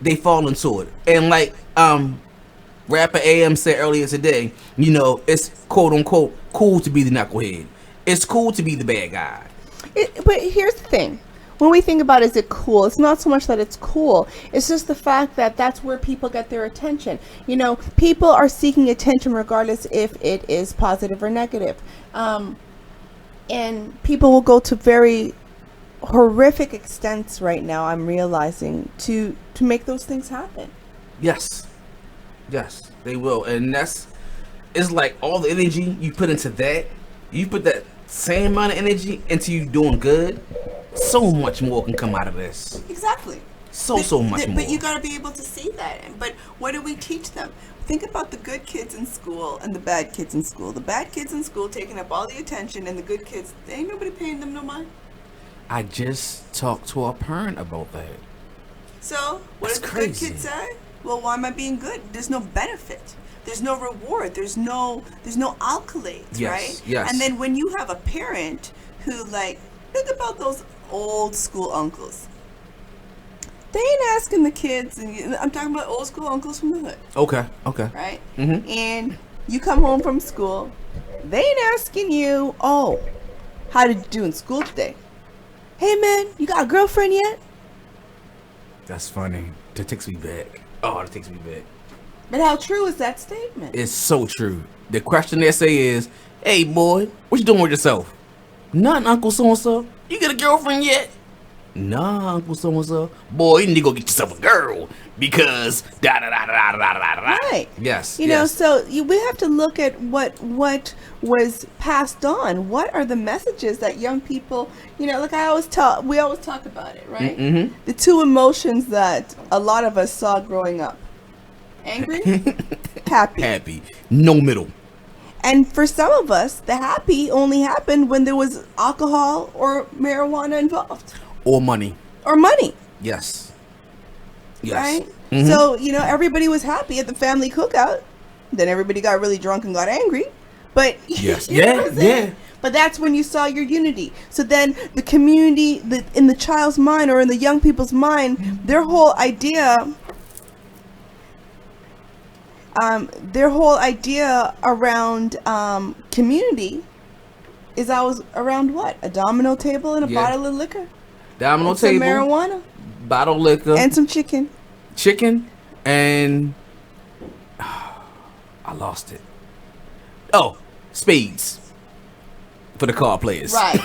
they fall into it. And like rapper AM said earlier today, you know, it's quote unquote cool to be the knucklehead. It's cool to be the bad guy. But here's the thing. When we think about is it cool, it's not so much that it's cool. It's just the fact that that's where people get their attention. You know, people are seeking attention regardless if it is positive or negative. And people will go to very horrific extents right now, I'm realizing, to make those things happen. Yes, they will. And it's like all the energy you put into that, you put that same amount of energy into you doing good, so much more can come out of this. Exactly. So much more. But you got to be able to see that. But what do we teach them? Think about the good kids in school and the bad kids in school. The bad kids in school taking up all the attention, and the good kids, ain't nobody paying them no mind. I just talked to a parent about that. So what does the good kid say? Well, why am I being good? There's no benefit. There's no reward. There's no accolades, right? Yes. And then when you have a parent who, like, think about those old school uncles. They ain't asking the kids. And I'm talking about old school uncles from the hood. Okay. Right? Mm-hmm. And you come home from school. They ain't asking you, oh, how did you do in school today? Hey, man, you got a girlfriend yet? That's funny. That takes me back. Oh, that takes me back. But how true is that statement? It's so true. The question they say is, hey, boy, what you doing with yourself? Nothing, Uncle So-and-so. You get a girlfriend yet? Nah, Uncle So-and-so. Boy, you need to go get yourself a girl because da-da-da-da-da-da-da-da. Right. Yes. You know, so we have to look at what was passed on. What are the messages that young people, you know, like we always talk about it, right? Mm-hmm. The two emotions that a lot of us saw growing up. Angry, happy. Happy. No middle. And for some of us, the happy only happened when there was alcohol or marijuana involved. Or money. Or money. Yes. Right? Mm-hmm. So, you know, everybody was happy at the family cookout. Then everybody got really drunk and got angry. But yes. you know what I'm saying? But that's when you saw your unity. So then the community, in the child's mind or in the young people's mind, their whole idea around community is always around what? A domino table and a bottle of liquor. Domino and table. Some marijuana. Bottle of liquor. And some chicken. And I lost it. Oh, spades for the card players. Right.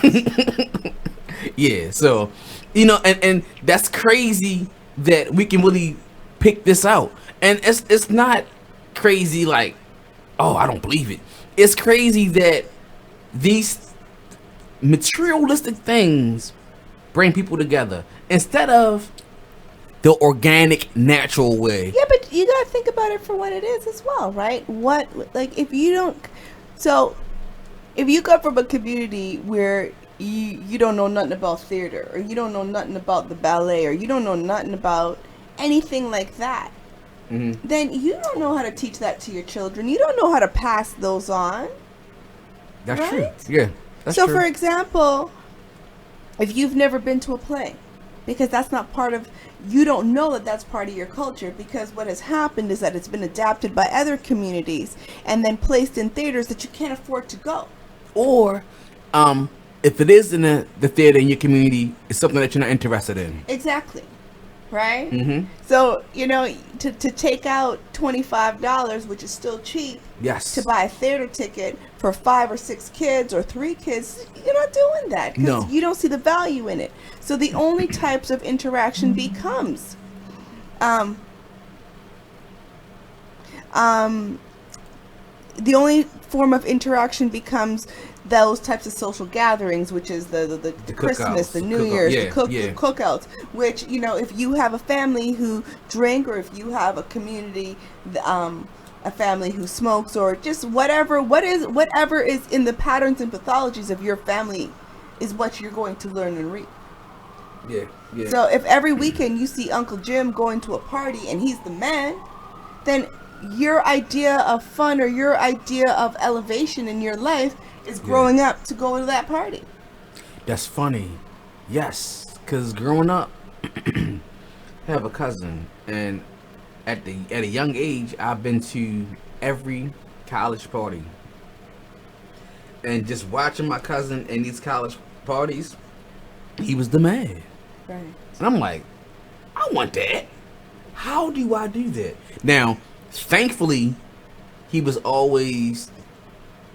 Yeah. So, you know, and that's crazy that we can really pick this out. And it's not crazy like, oh, I don't believe it. It's crazy that these materialistic things bring people together instead of the organic, natural way. Yeah, but you gotta think about it for what it is as well, right? If you come from a community where you don't know nothing about theater, or you don't know nothing about the ballet, or you don't know nothing about anything like that, then you don't know how to teach that to your children. You don't know how to pass those on. That's right? true. Yeah. That's so, true. for example, if you've never been to a play, because that's not part of, you don't know that that's part of your culture, because what has happened is that it's been adapted by other communities and then placed in theaters that you can't afford to go. Or, if it is in the theater in your community, it's something that you're not interested in. Exactly. Right? Mm-hmm. So, you know, to take out $25, which is still cheap, yes, to buy a theater ticket for 5 or 6 kids or 3 kids, you're not doing that because you don't see the value in it. So the only types of interaction becomes the only form of interaction becomes those types of social gatherings, which is the Christmas, the New Year's, the cookouts, which, you know, if you have a family who drink, or if you have a community, a family who smokes, or just whatever is in the patterns and pathologies of your family is what you're going to learn and read. Yeah. So if every weekend you see Uncle Jim going to a party and he's the man, then your idea of fun or your idea of elevation in your life is growing up to go to that party. That's funny. Yes, because growing up, I have a cousin, and at a young age, I've been to every college party. And just watching my cousin in these college parties, he was the man. Right. And I'm like, I want that. How do I do that? Now, thankfully, he was always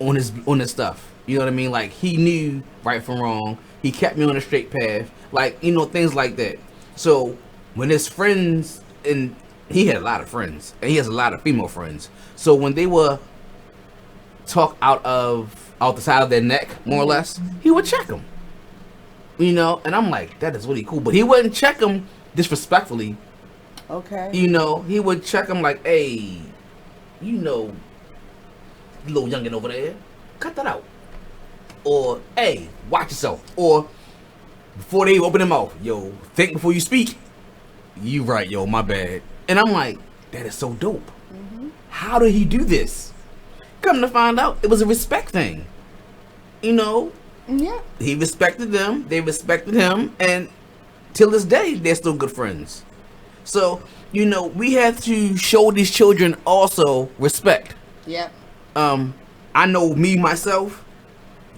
on his stuff. You know what I mean? Like, he knew right from wrong. He kept me on the straight path. Like, you know, things like that. So when his friends, and he had a lot of friends, and he has a lot of female friends. So when they were talk out the side of their neck, more or less, he would check them. You know, and I'm like, that is really cool. But he wouldn't check them disrespectfully. Okay. You know, he would check them like, hey, you know, little youngin' over there, cut that out. Or, hey, watch yourself. Or, before they open their mouth, yo, think before you speak. You right, yo, my bad. And I'm like, that is so dope. How did he do this? Come to find out, it was a respect thing. You know? Yeah. He respected them, they respected him, and till this day, they're still good friends. So, you know, we have to show these children also respect. Yep. I know me myself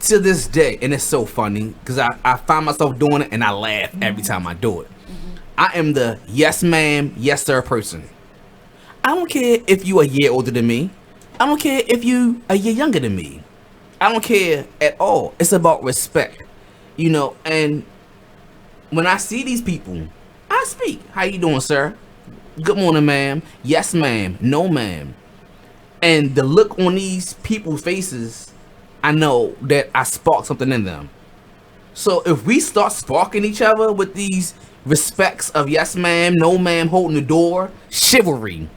to this day, and it's so funny because I find myself doing it and I laugh every time I do it. I am the yes ma'am, yes sir person. I don't care if you a year older than me. I don't care if you a year younger than me. I don't care at all. It's about respect, you know. And when I see these people, I speak. How you doing, sir? Good morning, ma'am. Yes, ma'am. No, ma'am. And the look on these people's faces, I know that I sparked something in them. So if we start sparking each other with these respects of yes, ma'am, no, ma'am, holding the door, chivalry,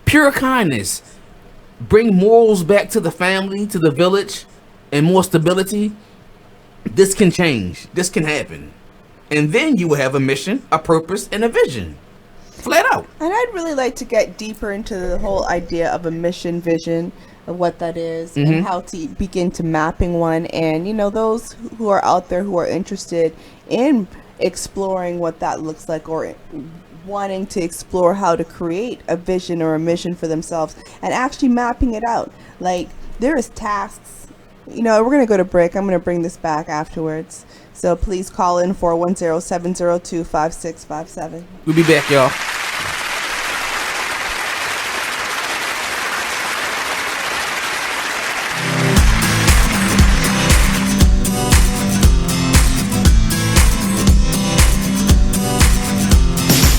pure kindness, bring morals back to the family, to the village, and more stability, this can change. This can happen. And then you will have a mission, a purpose, and a vision. Flat out. And I'd really like to get deeper into the whole idea of a mission, vision, of what that is, and how to begin to mapping one. And, you know, those who are out there who are interested in exploring what that looks like, or wanting to explore how to create a vision or a mission for themselves and actually mapping it out. Like, there is tasks. You know, we're going to go to break. I'm going to bring this back afterwards. So please call in 410-702-5657. We'll be back, y'all.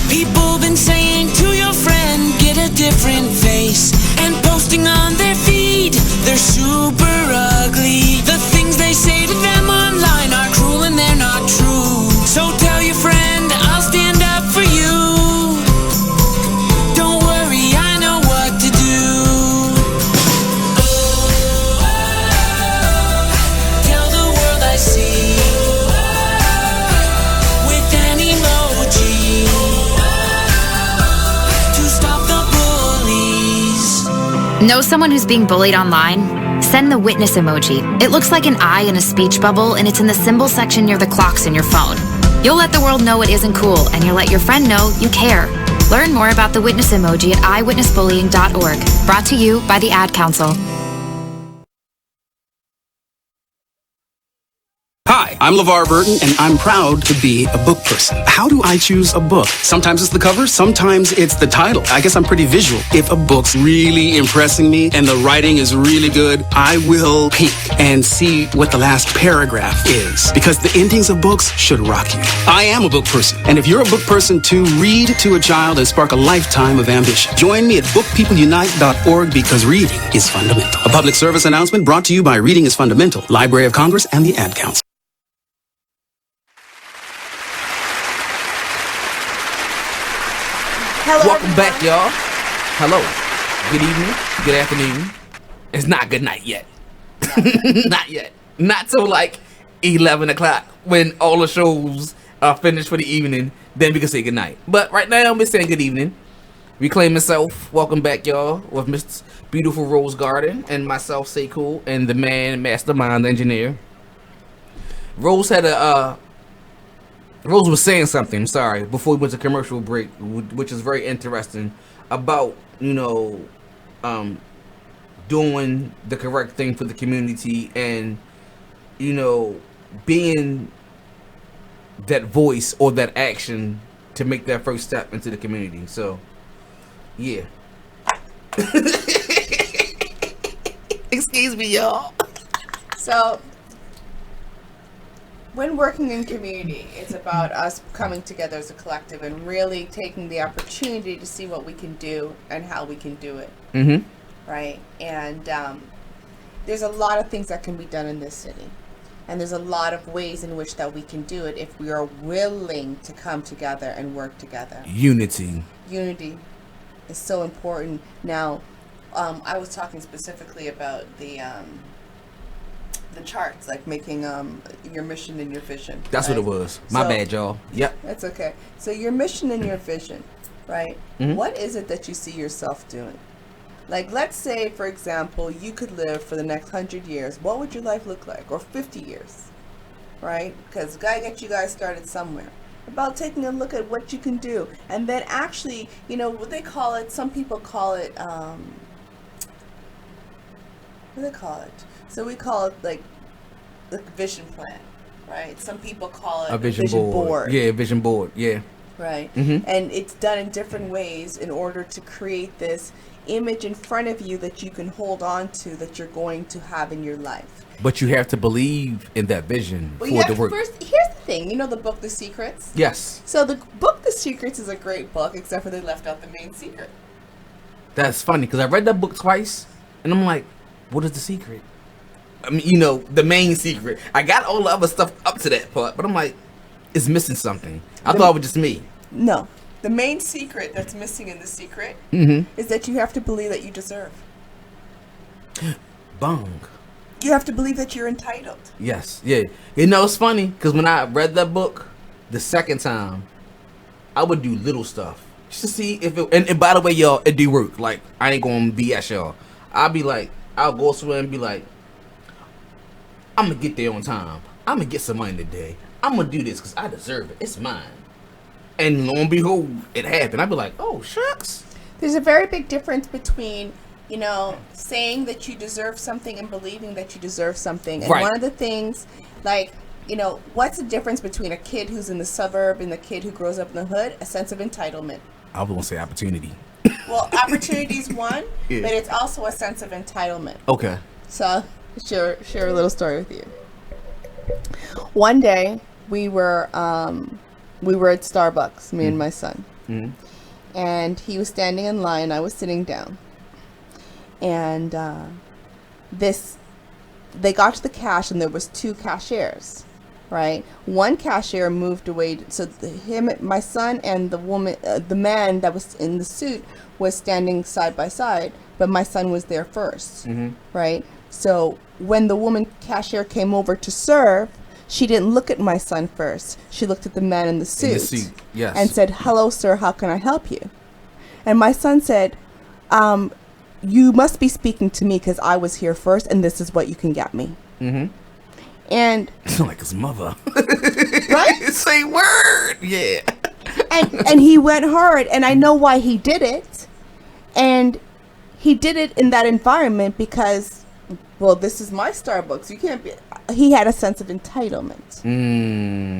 People been saying to your friend, get a different face, and posting on their feed, they're super ugly. The things they say to them online are cruel and they're not true. So tell your friend, I'll stand up for you. Don't worry, I know what to do. Tell the world I see with an emoji to stop the bullies. Know someone who's being bullied online? Send the witness emoji. It looks like an eye in a speech bubble, and it's in the symbol section near the clocks in your phone. You'll let the world know it isn't cool, and you'll let your friend know you care. Learn more about the witness emoji at eyewitnessbullying.org. Brought to you by the Ad Council. Hi, I'm LeVar Burton, and I'm proud to be a book person. How do I choose a book? Sometimes it's the cover, sometimes it's the title. I guess I'm pretty visual. If a book's really impressing me and the writing is really good, I will peek and see what the last paragraph is, because the endings of books should rock you. I am a book person, and if you're a book person too, read to a child and spark a lifetime of ambition. Join me at bookpeopleunite.org, because reading is fundamental. A public service announcement brought to you by Reading is Fundamental, Library of Congress, and the Ad Council. Hello, welcome back, y'all. Hello. Good evening. Good afternoon. It's not good night yet. Not yet. Not till like 11 o'clock when all the shows are finished for the evening. Then we can say good night. But right now, we're saying good evening. Reclaim myself. Welcome back, y'all, with Miss Beautiful Rose Garden and myself, Sekou, and the man, mastermind, the engineer. Rose had a Rose was saying something, sorry, before we went to commercial break, which is very interesting, about, you know, doing the correct thing for the community and, you know, being that voice or that action to make that first step into the community. So, yeah. Excuse me, y'all. So, when working in community, it's about us coming together as a collective and really taking the opportunity to see what we can do and how we can do it. Mm-hmm. Right? And there's a lot of things that can be done in this city. And there's a lot of ways in which that we can do it if we are willing to come together and work together. Unity. Unity is so important. Now, I was talking specifically about the charts, like making your mission and your vision. That's right? what it was. My bad, y'all. Yep. That's okay. So your mission and your vision, right? Mhm. What is it that you see yourself doing? Like, let's say, for example, you could live for the next 100 years. What would your life look like? Or 50 years, right? Because gotta get you guys started somewhere. about taking a look at what you can do, and then actually, you know, what they call it. Some people call it what do they call it? So we call it like the vision plan, right? Some people call it a vision board. Yeah, vision board. Yeah. Right. Mm-hmm. And it's done in different ways in order to create this image in front of you that you can hold on to, that you're going to have in your life. But you have to believe in that vision Well, for it to work. First, here's the thing. You know the book, The Secrets? Yes. So the book, The Secrets, is a great book, except for they left out the main secret. That's funny, because I read that book twice, and I'm like, what is the secret? I mean, you know, the main secret. I got all the other stuff up to that part, but I'm like, it's missing something. I thought it was just me. No. The main secret that's missing in The Secret is that you have to believe that you deserve. Bong. You have to believe that you're entitled. Yes, yeah. You know, it's funny, because when I read that book the second time, I would do little stuff just to see if it, and by the way, y'all, it do work. Like, I ain't gonna BS y'all. I'll go somewhere and be like, I'm gonna get there on time. I'm gonna get some money today. I'm gonna do this because I deserve it. It's mine. And lo and behold, it happened. I'd be like, oh, shucks. There's a very big difference between, you know, saying that you deserve something and believing that you deserve something. And one of the things, like, you know, what's the difference between a kid who's in the suburb and the kid who grows up in the hood? A sense of entitlement. I was gonna say opportunity. Well, opportunity is one, but it's also a sense of entitlement. Okay. So I'll share a little story with you. One day we were at Starbucks, me and my son, and he was standing in line. I was sitting down, and they got to the cash, and there was two cashiers, right? One cashier moved away, so my son and the woman, the man that was in the suit was standing side by side, but my son was there first, right? So when the woman cashier came over to serve, she didn't look at my son first. She looked at the man in the suit, yes, and said, "Hello, sir, how can I help you?" And my son said, "You must be speaking to me because I was here first, and this is what you can get me." And like his mother, right? Say word, yeah. And he went hard, and I know why he did it, and he did it in that environment because, well, this is my Starbucks. You can't be. He had a sense of entitlement,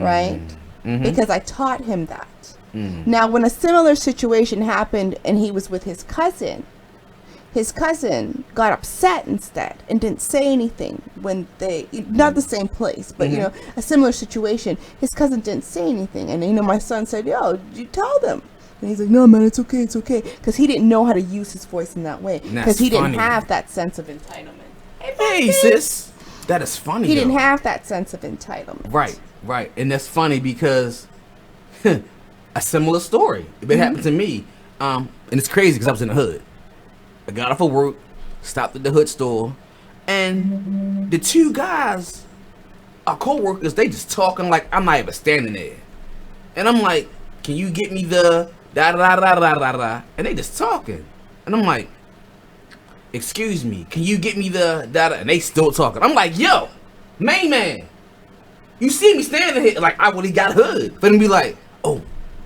right? Because I taught him that. Now, when a similar situation happened and he was with his cousin got upset instead and didn't say anything when they, not the same place, but, you know, a similar situation. His cousin didn't say anything. And, you know, my son said, "Yo, did you tell them?" And he's like, "No, man, it's okay, it's okay." Because he didn't know how to use his voice in that way. Because he didn't have that sense of entitlement. Hey, sis. That is funny. He didn't have that sense of entitlement. Right. And that's funny because a similar story. It happened to me. And it's crazy because I was in the hood. I got off of work, stopped at the hood store, and the two guys, our co-workers, they just talking like I'm not even standing there. And I'm like, "Can you get me the da-da-da-da-da-da-da?" And they just talking. And I'm like, "Excuse me, can you get me the da-da?" And they still talking. I'm like, "Yo, main man, you see me standing here like I really got hood." For them to be like, "Oh,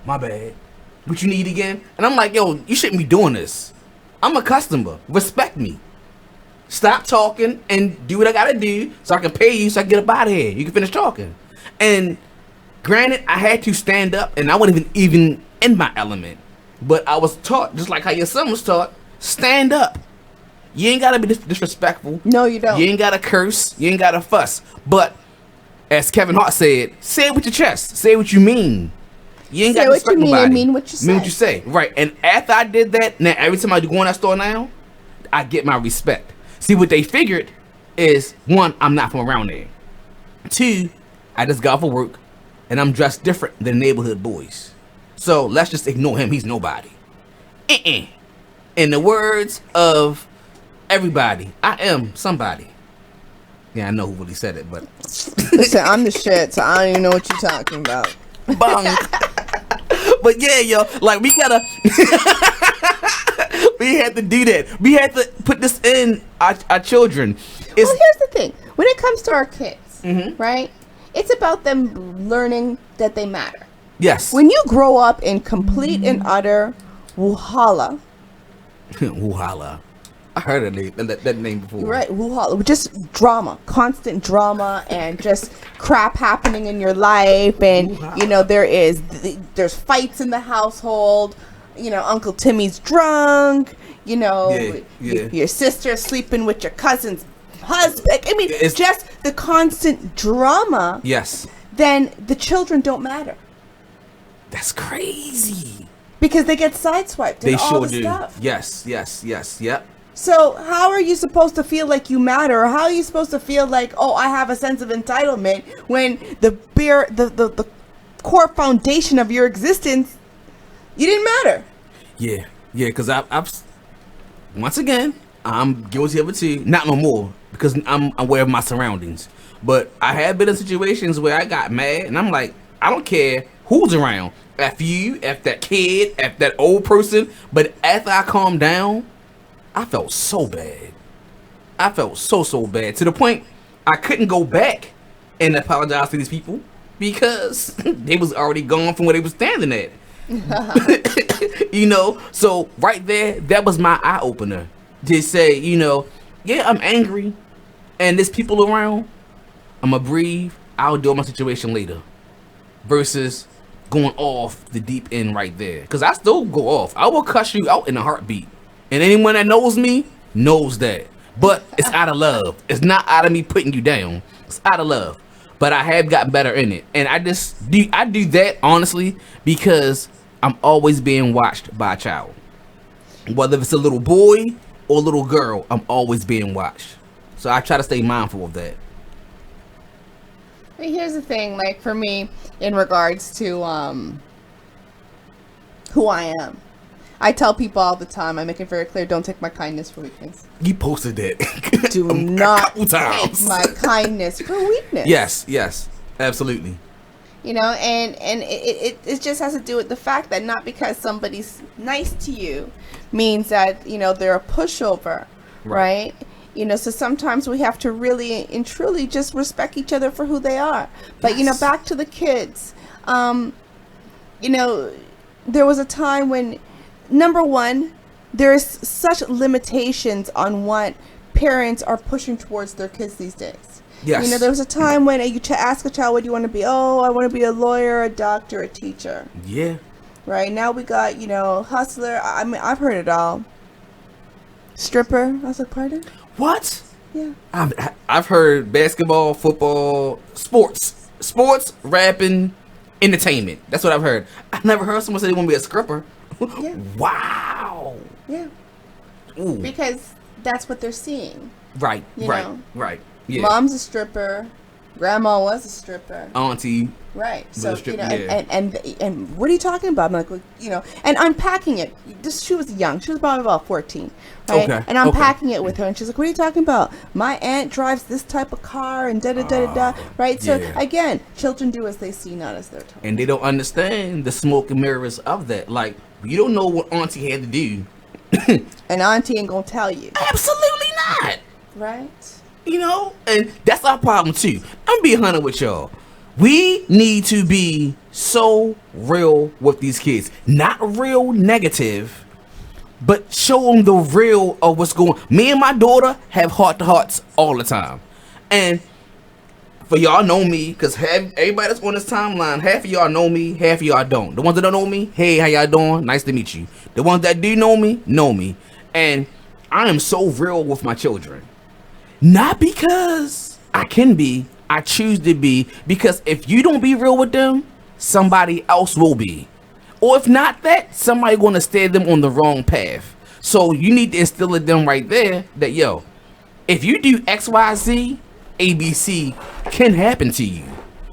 my bad. What you need again?" And I'm like, "Yo, you shouldn't be doing this. I'm a customer. Respect me. Stop talking and do what I gotta do so I can pay you so I can get up out of here. You can finish talking." And granted, I had to stand up and I wasn't even in my element. But I was taught, just like how your son was taught, stand up. You ain't gotta be disrespectful. No, you don't. You ain't gotta curse. You ain't gotta fuss. But as Kevin Hart said, say it with your chest. Say what you mean. You ain't gotta disrespect nobody. And mean what you say. Mean what you say. Right. And after I did that, now every time I go in that store now, I get my respect. See, what they figured is, one, I'm not from around there. Two, I just got off of work and I'm dressed different than neighborhood boys. So let's just ignore him. He's nobody. In the words of everybody, I am somebody. Yeah, I know who really said it, but listen, I'm the shit, so I don't even know what you're talking about. Bong. But yeah, yo, like we gotta we had to do that. We had to put this in our children. Well, here's the thing. When it comes to our kids, right? It's about them learning that they matter. Yes. When you grow up in complete and utter wuhala. Wuhala. I heard that name before. Right, wuhala. Just drama, constant drama, and just crap happening in your life, and you know there's fights in the household. You know, Uncle Timmy's drunk. You know, your sister sleeping with your cousin's husband. I mean, it's just the constant drama. Yes. Then the children don't matter. That's crazy. Because they get sideswiped. They and all sure the do. Stuff. Yes. Yep. So how are you supposed to feel like you matter? Or how are you supposed to feel like, oh, I have a sense of entitlement when the core foundation of your existence, you didn't matter? Yeah. Because I've once again, I'm guilty of it too. Not no more because I'm aware of my surroundings. But I have been in situations where I got mad and I'm like, I don't care who's around. F you, F that kid, F that old person. But after I calmed down, I felt so bad. I felt so bad to the point I couldn't go back and apologize to these people because they was already gone from where they was standing at. You know, so right there, that was my eye opener to say, you know, yeah, I'm angry and there's people around. I'm gonna breathe. I'll deal with my situation later. Versus going off the deep end right there. Because I still go off. I will cuss you out in a heartbeat. And anyone that knows me knows that. But it's out of love. It's not out of me putting you down. It's out of love. But I have gotten better in it. And I do that honestly because I'm always being watched by a child. Whether it's a little boy or a little girl, I'm always being watched. So I try to stay mindful of that. Here's the thing, like for me, in regards to who I am, I tell people all the time, I make it very clear, don't take my kindness for weakness. You posted that. Do not take times. my kindness for weakness. Yes, absolutely. You know, and it just has to do with the fact that not because somebody's nice to you means that, you know, they're a pushover, right? You know, so sometimes we have to really and truly just respect each other for who they are. But, you know, back to the kids. You know, there was a time when, number one, there's such limitations on what parents are pushing towards their kids these days. Yes. You know, there was a time when you ask a child, what do you want to be? Oh, I want to be a lawyer, a doctor, a teacher. Yeah. Right. Now we got, you know, hustler. I mean, I've heard it all. Stripper. I was like, pardon? What? Yeah. I've heard basketball, football, sports, rapping, entertainment. That's what I've heard. I've never heard someone say they want to be a stripper. Yeah. Wow. Yeah. Ooh. Because that's what they're seeing. Right. You right. know? Right. Yeah. Mom's a stripper. Grandma was a stripper. Auntie. Right. So, strip, you know, yeah. and what are you talking about? I'm like, you know, and unpacking it. She was young. She was probably about 14. Right? Okay. And unpacking it with her. And she's like, what are you talking about? My aunt drives this type of car and da-da-da-da-da. Right? So, again, children do as they see, not as they're told. And they don't understand the smoke and mirrors of that. Like, you don't know what auntie had to do. And auntie ain't gonna tell you. Absolutely not. Right? You know? And that's our problem, too. I'm being 100 with y'all. We need to be so real with these kids. Not real negative, but show them the real of what's going on. Me and my daughter have heart-to-hearts all the time. And for y'all know me, because everybody that's on this timeline, half of y'all know me, half of y'all don't. The ones that don't know me, hey, how y'all doing? Nice to meet you. The ones that do know me, know me. And I am so real with my children. Not because I can be, I choose to be, because if you don't be real with them, somebody else will be. Or if not that, somebody going to steer them on the wrong path. So you need to instill in them right there that, yo, if you do X, Y, Z, ABC can happen to you.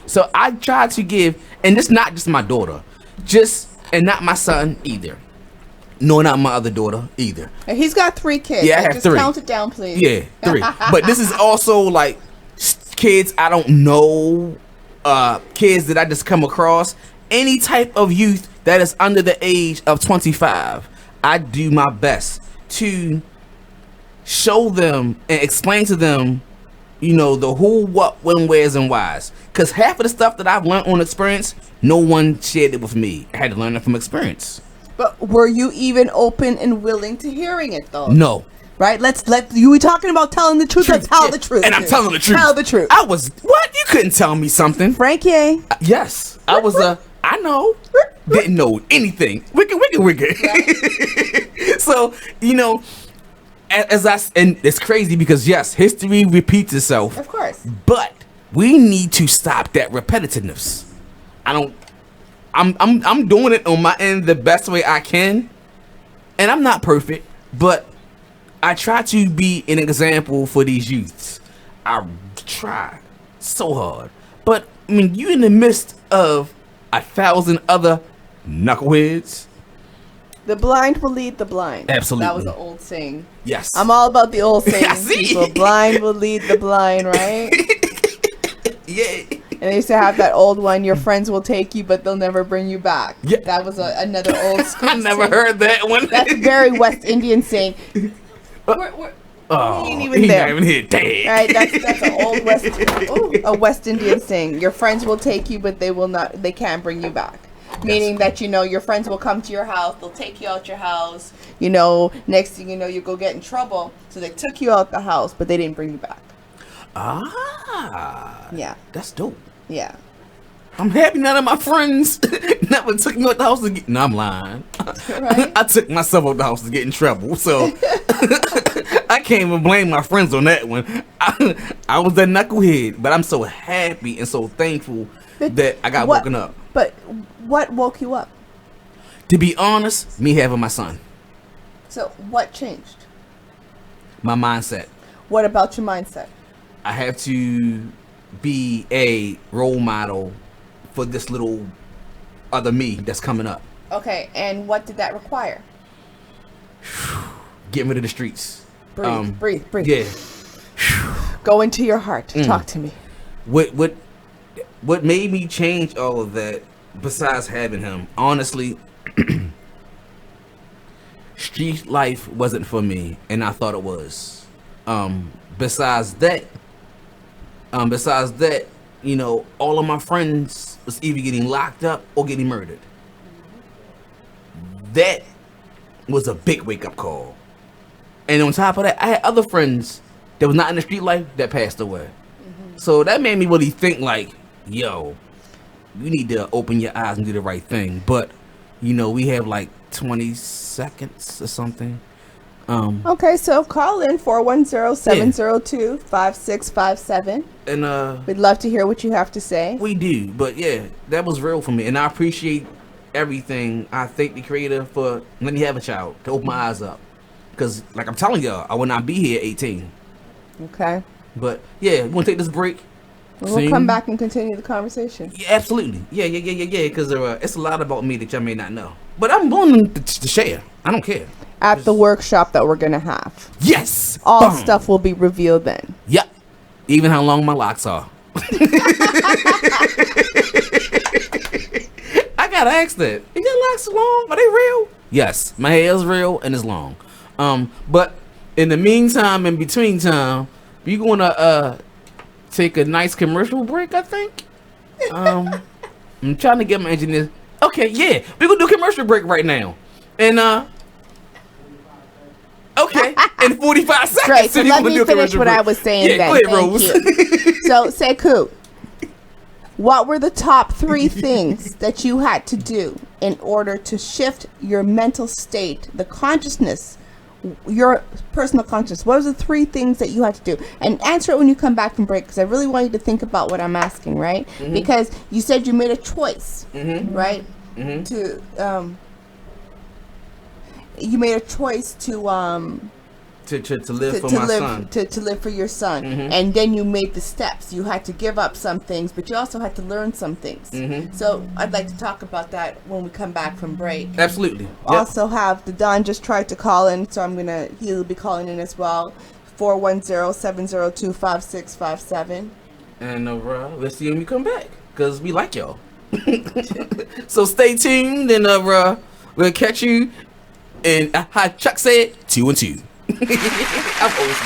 So I try to give, and it's not just my daughter, and not my son either. No, not my other daughter either. And he's got 3 kids. Yeah, I have just 3. Count it down, please. Yeah, 3. But this is also like kids I don't know, kids that I just come across. Any type of youth that is under the age of 25, I do my best to show them and explain to them the who, what, when, where's, and why's. Because half of the stuff that I've learned on experience, no one shared it with me. I had to learn it from experience. But were you even open and willing to hearing it, though? No. Right? You were talking about telling the truth. Let's tell the truth. And I'm telling the truth. Tell the truth. I was, what? You couldn't tell me something. Frankie. Yes. I was I know. Didn't know anything. Wicked. So, and it's crazy because, yes, history repeats itself. Of course. But we need to stop that repetitiveness. I'm doing it on my end the best way I can. And I'm not perfect, but I try to be an example for these youths. I try so hard. But, you in the midst of 1,000 other knuckleheads. The blind will lead the blind. Absolutely. That was an old saying. Yes. I'm all about the old saying. I see. People, blind will lead the blind, right? Yeah. And they used to have that old one, your friends will take you, but they'll never bring you back. Yeah. That was another old school I never heard that one. That's very West Indian saying. We ain't even there. Not even here. Dang. Right, that's an old a West Indian saying. Your friends will take you, but they can't bring you back. Meaning that, your friends will come to your house, they'll take you out your house, next thing you know, you go get in trouble. So they took you out the house, but they didn't bring you back. Ah. Yeah. That's dope. Yeah. I'm happy none of my friends never took me out the house to get... No, I'm lying. Right? I took myself out the house to get in trouble, so... I can't even blame my friends on that one. I was that knucklehead, but I'm so happy and so thankful that I got woken up. But what woke you up? To be honest, me having my son. So what changed? My mindset. What about your mindset? I have to be a role model for this little other me that's coming up. Okay, and what did that require? Getting rid of the streets. Breathe. Yeah. Go into your heart. Talk to me. What made me change all of that, besides having him, honestly, street life wasn't for me, and I thought it was. Besides that, all of my friends was either getting locked up or getting murdered. That was a big wake-up call. And on top of that, I had other friends that was not in the street life that passed away. So that made me really think like, yo, you need to open your eyes and do the right thing. But, we have like 20 seconds or something. Okay, so call in 410-702-5657. And we'd love to hear what you have to say. We do, but yeah, that was real for me. And I appreciate everything. I thank the creator for letting me have a child to open my eyes up. Because, like I'm telling y'all, I would not be here at 18. Okay. But, yeah, we want to take this break. We'll come back and continue the conversation. Yeah, absolutely. Yeah. Because it's a lot about me that y'all may not know. But I'm willing to share. I don't care. At the workshop that we're going to have. Yes. All stuff will be revealed then. Yep. Even how long my locks are. I got to ask that. Is your locks long? Are they real? Yes. My hair is real and it's long. But in the meantime, in between time, we're going to take a nice commercial break, I think. I'm trying to get my engineer. Okay, yeah. We're going to do a commercial break right now. And, okay, in 45 seconds. Great, so let me finish what I was saying then. Go ahead, Roze. So, Sekou, what were the top 3 things that you had to do in order to shift your mental state, the consciousness, your personal consciousness? What are the 3 things that you had to do? And answer it when you come back from break, because I really want you to think about what I'm asking, right? Mm-hmm. Because you said you made a choice, right? Mm-hmm. You made a choice to live for my son. To live for your son. Mm-hmm. And then you made the steps. You had to give up some things, but you also had to learn some things. Mm-hmm. So I'd like to talk about that when we come back from break. Absolutely. Yep. Also have the Don just tried to call in, so he'll be calling in as well. 410-702-5657. And let's see when we come back, because we like y'all. So stay tuned, and we'll catch you. And how Chuck said, 2 and 2. I'm always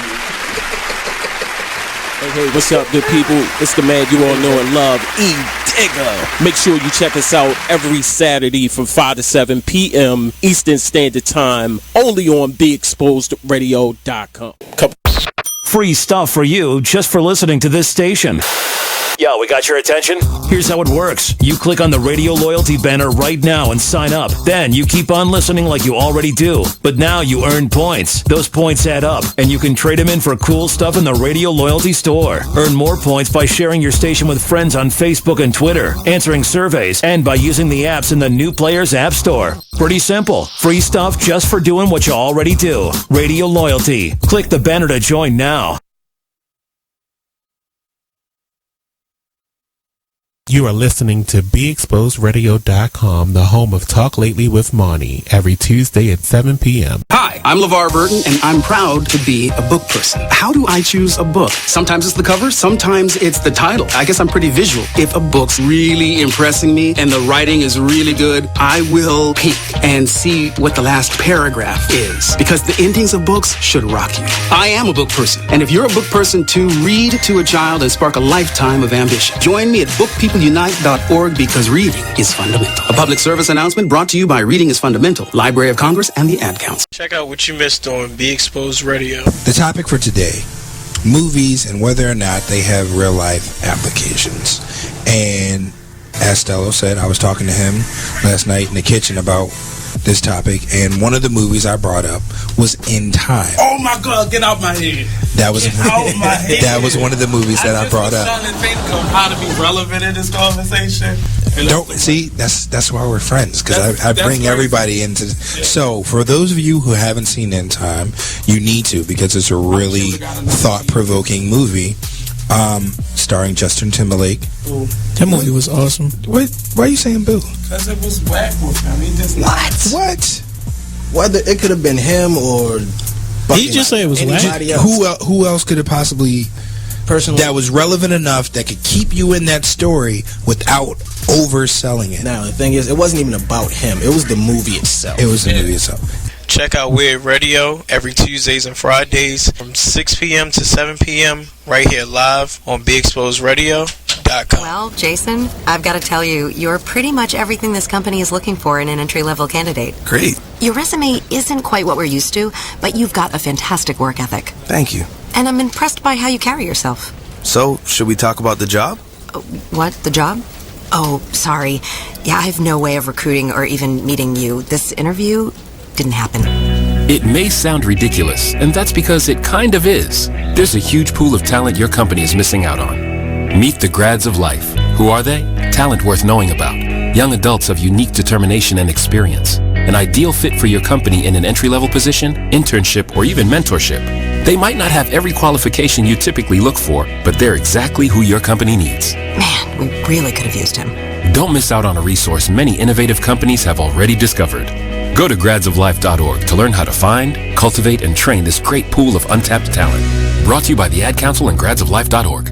Hey, what's up, good people? It's the man you all know and love, E. Digger. Make sure you check us out every Saturday from 5 to 7 p.m. Eastern Standard Time, only on BeExposedRadio.com. Free stuff for you just for listening to this station. Yo, we got your attention? Here's how it works. You click on the radio loyalty banner right now and sign up. Then you keep on listening like you already do. But now you earn points. Those points add up, and you can trade them in for cool stuff in the radio loyalty store. Earn more points by sharing your station with friends on Facebook and Twitter, answering surveys, and by using the apps in the New Players App Store. Pretty simple. Free stuff just for doing what you already do. Radio loyalty. Click the banner to join now. You are listening to BeExposedRadio.com, the home of Talk Lately with Monty, every Tuesday at 7 p.m. Hi, I'm LeVar Burton, and I'm proud to be a book person. How do I choose a book? Sometimes it's the cover, sometimes it's the title. I guess I'm pretty visual. If a book's really impressing me and the writing is really good, I will peek and see what the last paragraph is, because the endings of books should rock you. I am a book person, and if you're a book person too, read to a child and spark a lifetime of ambition. Join me at bookpeopleunite.org, because reading is fundamental. A public service announcement brought to you by Reading is Fundamental, Library of Congress, and the Ad Council. Check out what you missed on Be Exposed Radio. The topic for today, movies and whether or not they have real life applications. And as Stello said, I was talking to him last night in the kitchen about this topic, and one of the movies I brought up was In Time. Oh my God, get out my head. That was that was one of the movies that I brought up. I'm trying to think of how to be relevant in this conversation. Don't see, that's why we're friends, because I bring everybody into. So for those of you who haven't seen In Time, you need to, because it's a really thought-provoking movie, starring Justin Timberlake. Ooh. That movie was awesome. Why are you saying boo? Because it was whack with him. He just What? Whether it could have been him or he just said it was whack. Who else could have possibly personally that was relevant enough that could keep you in that story without overselling it? Now the thing is, it wasn't even about him. It was the movie itself. It was the movie itself. Check out Weird Radio every Tuesdays and Fridays from 6 p.m. to 7 p.m. right here live on BeExposedRadio.com. Well, Jason, I've got to tell you, you're pretty much everything this company is looking for in an entry-level candidate. Great. Your resume isn't quite what we're used to, but you've got a fantastic work ethic. Thank you. And I'm impressed by how you carry yourself. So, should we talk about the job? What? The job? Oh, sorry. Yeah, I have no way of recruiting or even meeting you. This interview didn't happen. It may sound ridiculous, and that's because it kind of is. There's a huge pool of talent your company is missing out on. Meet the grads of life. Who are they? Talent worth knowing about. Young adults of unique determination and experience. An ideal fit for your company in an entry-level position, internship, or even mentorship. They might not have every qualification you typically look for, but they're exactly who your company needs. Man, we really could have used him. Don't miss out on a resource many innovative companies have already discovered. Go to gradsoflife.org to learn how to find, cultivate, and train this great pool of untapped talent. Brought to you by the Ad Council and gradsoflife.org.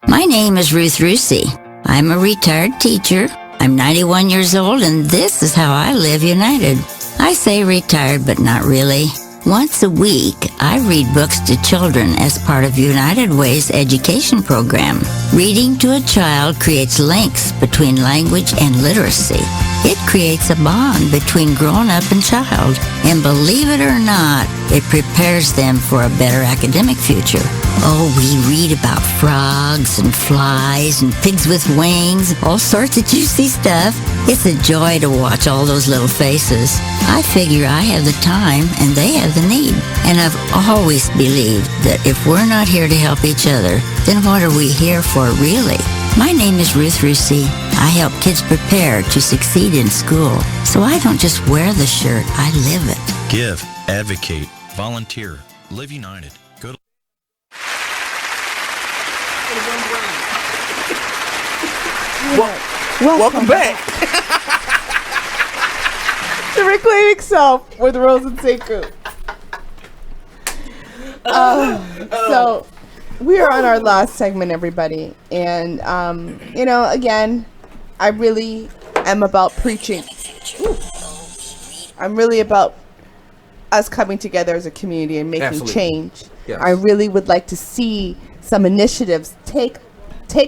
My name is Ruth Rusi. I'm a retired teacher. I'm 91 years old, and this is how I live united. I say retired, but not really. Once a week, I read books to children as part of United Way's education program. Reading to a child creates links between language and literacy. It creates a bond between grown-up and child. And believe it or not, it prepares them for a better academic future. Oh, we read about frogs and flies and pigs with wings, all sorts of juicy stuff. It's a joy to watch all those little faces. I figure I have the time and they have the need. And I've always believed that if we're not here to help each other, then what are we here for really? My name is Ruth Rusi. I help kids prepare to succeed in school. So I don't just wear the shirt, I live it. Give, advocate, volunteer, live united. Go to Welcome back to Reclaiming Self with Roze and Sekou. So we are on our last segment, everybody, and again, I really am about preaching. I'm really about us coming together as a community and making change. Yes. I really would like to see some initiatives take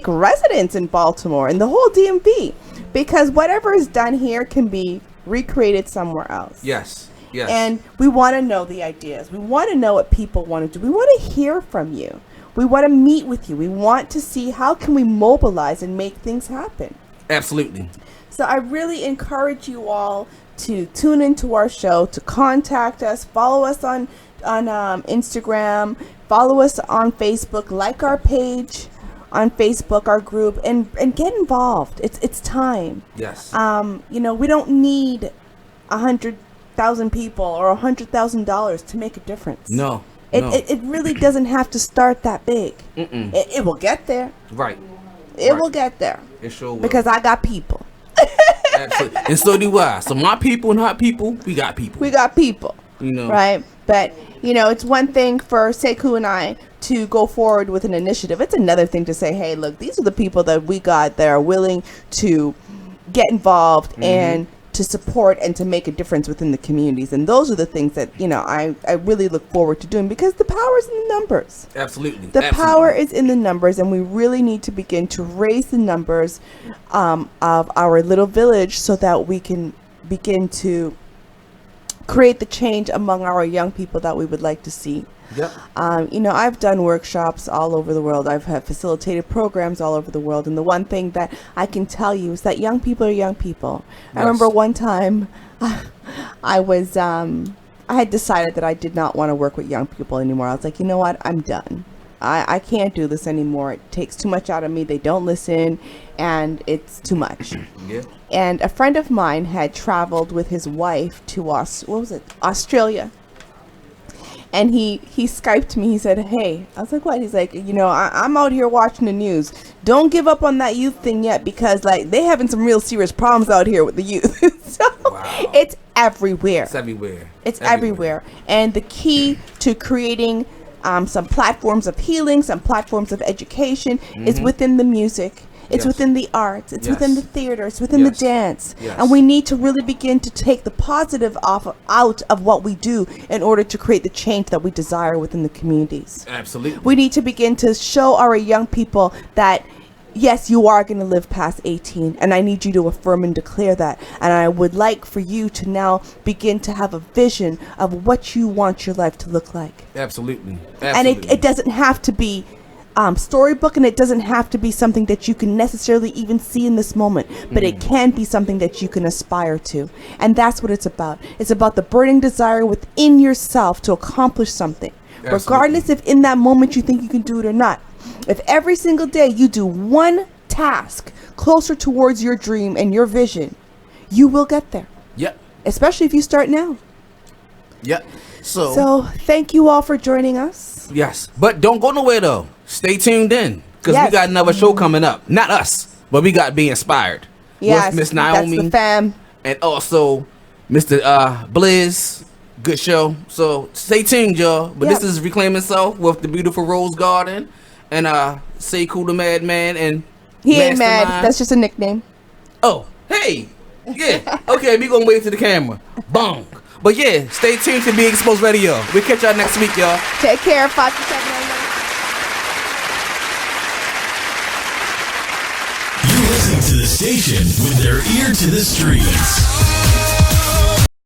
residence in Baltimore and the whole DMV, because whatever is done here can be recreated somewhere else. Yes. Yes. And we want to know the ideas. We want to know what people want to do. We want to hear from you. We want to meet with you. We want to see how can we mobilize and make things happen. Absolutely. So I really encourage you all to tune into our show, to contact us, follow us on Instagram, follow us on Facebook, like our page on Facebook, our group, and get involved. It's time. Yes. We don't need 100,000 people or $100,000 to make a difference. No. It really doesn't have to start that big. It will get there. Right. It will get there. It sure will. Because I got people. Absolutely. And so do I. So my people and hot people, we got people. We got people. You know. Right? But, it's one thing for Sekou and I to go forward with an initiative. It's another thing to say, hey, look, these are the people that we got that are willing to get involved and to support and to make a difference within the communities. And those are the things that, I really look forward to doing, because the power is in the numbers. Absolutely. The power is in the numbers, and we really need to begin to raise the numbers of our little village so that we can begin to create the change among our young people that we would like to see. Yep. I've done workshops all over the world. I've had facilitated programs all over the world. And the one thing that I can tell you is that young people are young people. Yes. I remember one time I had decided that I did not want to work with young people anymore. I was like, you know what? I'm done. I can't do this anymore. It takes too much out of me. They don't listen, and it's too much. Yeah. And a friend of mine had traveled with his wife to Australia. And he Skyped me. He said, hey. I was like, what? He's like, I'm out here watching the news. Don't give up on that youth thing yet, because they having some real serious problems out here with the youth. So wow. It's everywhere. It's everywhere. It's everywhere. And the key to creating some platforms of healing, some platforms of education is within the music. It's within the arts. It's within the theater. It's within the dance. Yes. And we need to really begin to take the positive out of what we do in order to create the change that we desire within the communities. Absolutely. We need to begin to show our young people that, yes, you are going to live past 18. And I need you to affirm and declare that. And I would like for you to now begin to have a vision of what you want your life to look like. Absolutely. And it doesn't have to be storybook, and it doesn't have to be something that you can necessarily even see in this moment, but it can be something that you can aspire to. And that's what it's about. It's about the burning desire within yourself to accomplish something. Absolutely. Regardless if in that moment you think you can do it or not. If every single day you do one task closer towards your dream and your vision, you will get there. Yep. Especially if you start now. Yep. So thank you all for joining us. Yes. But don't go nowhere though. Stay tuned in, because we got another show coming up. Not us, but we got Be Inspired. Yes, with Miss Naomi. That's the fam. And also Mr. Blizz. Good show. So stay tuned, y'all. But this is Reclaiming Self with the beautiful Rose Garden and Sekou the Madman and he ain't mad. That's just a nickname. Oh, hey. Yeah. Okay, we gonna wave to the camera. Boom. But yeah, stay tuned to Be Exposed Radio. We'll catch y'all next week, y'all. Take care. 5 to 7. To the station with their ear to the streets.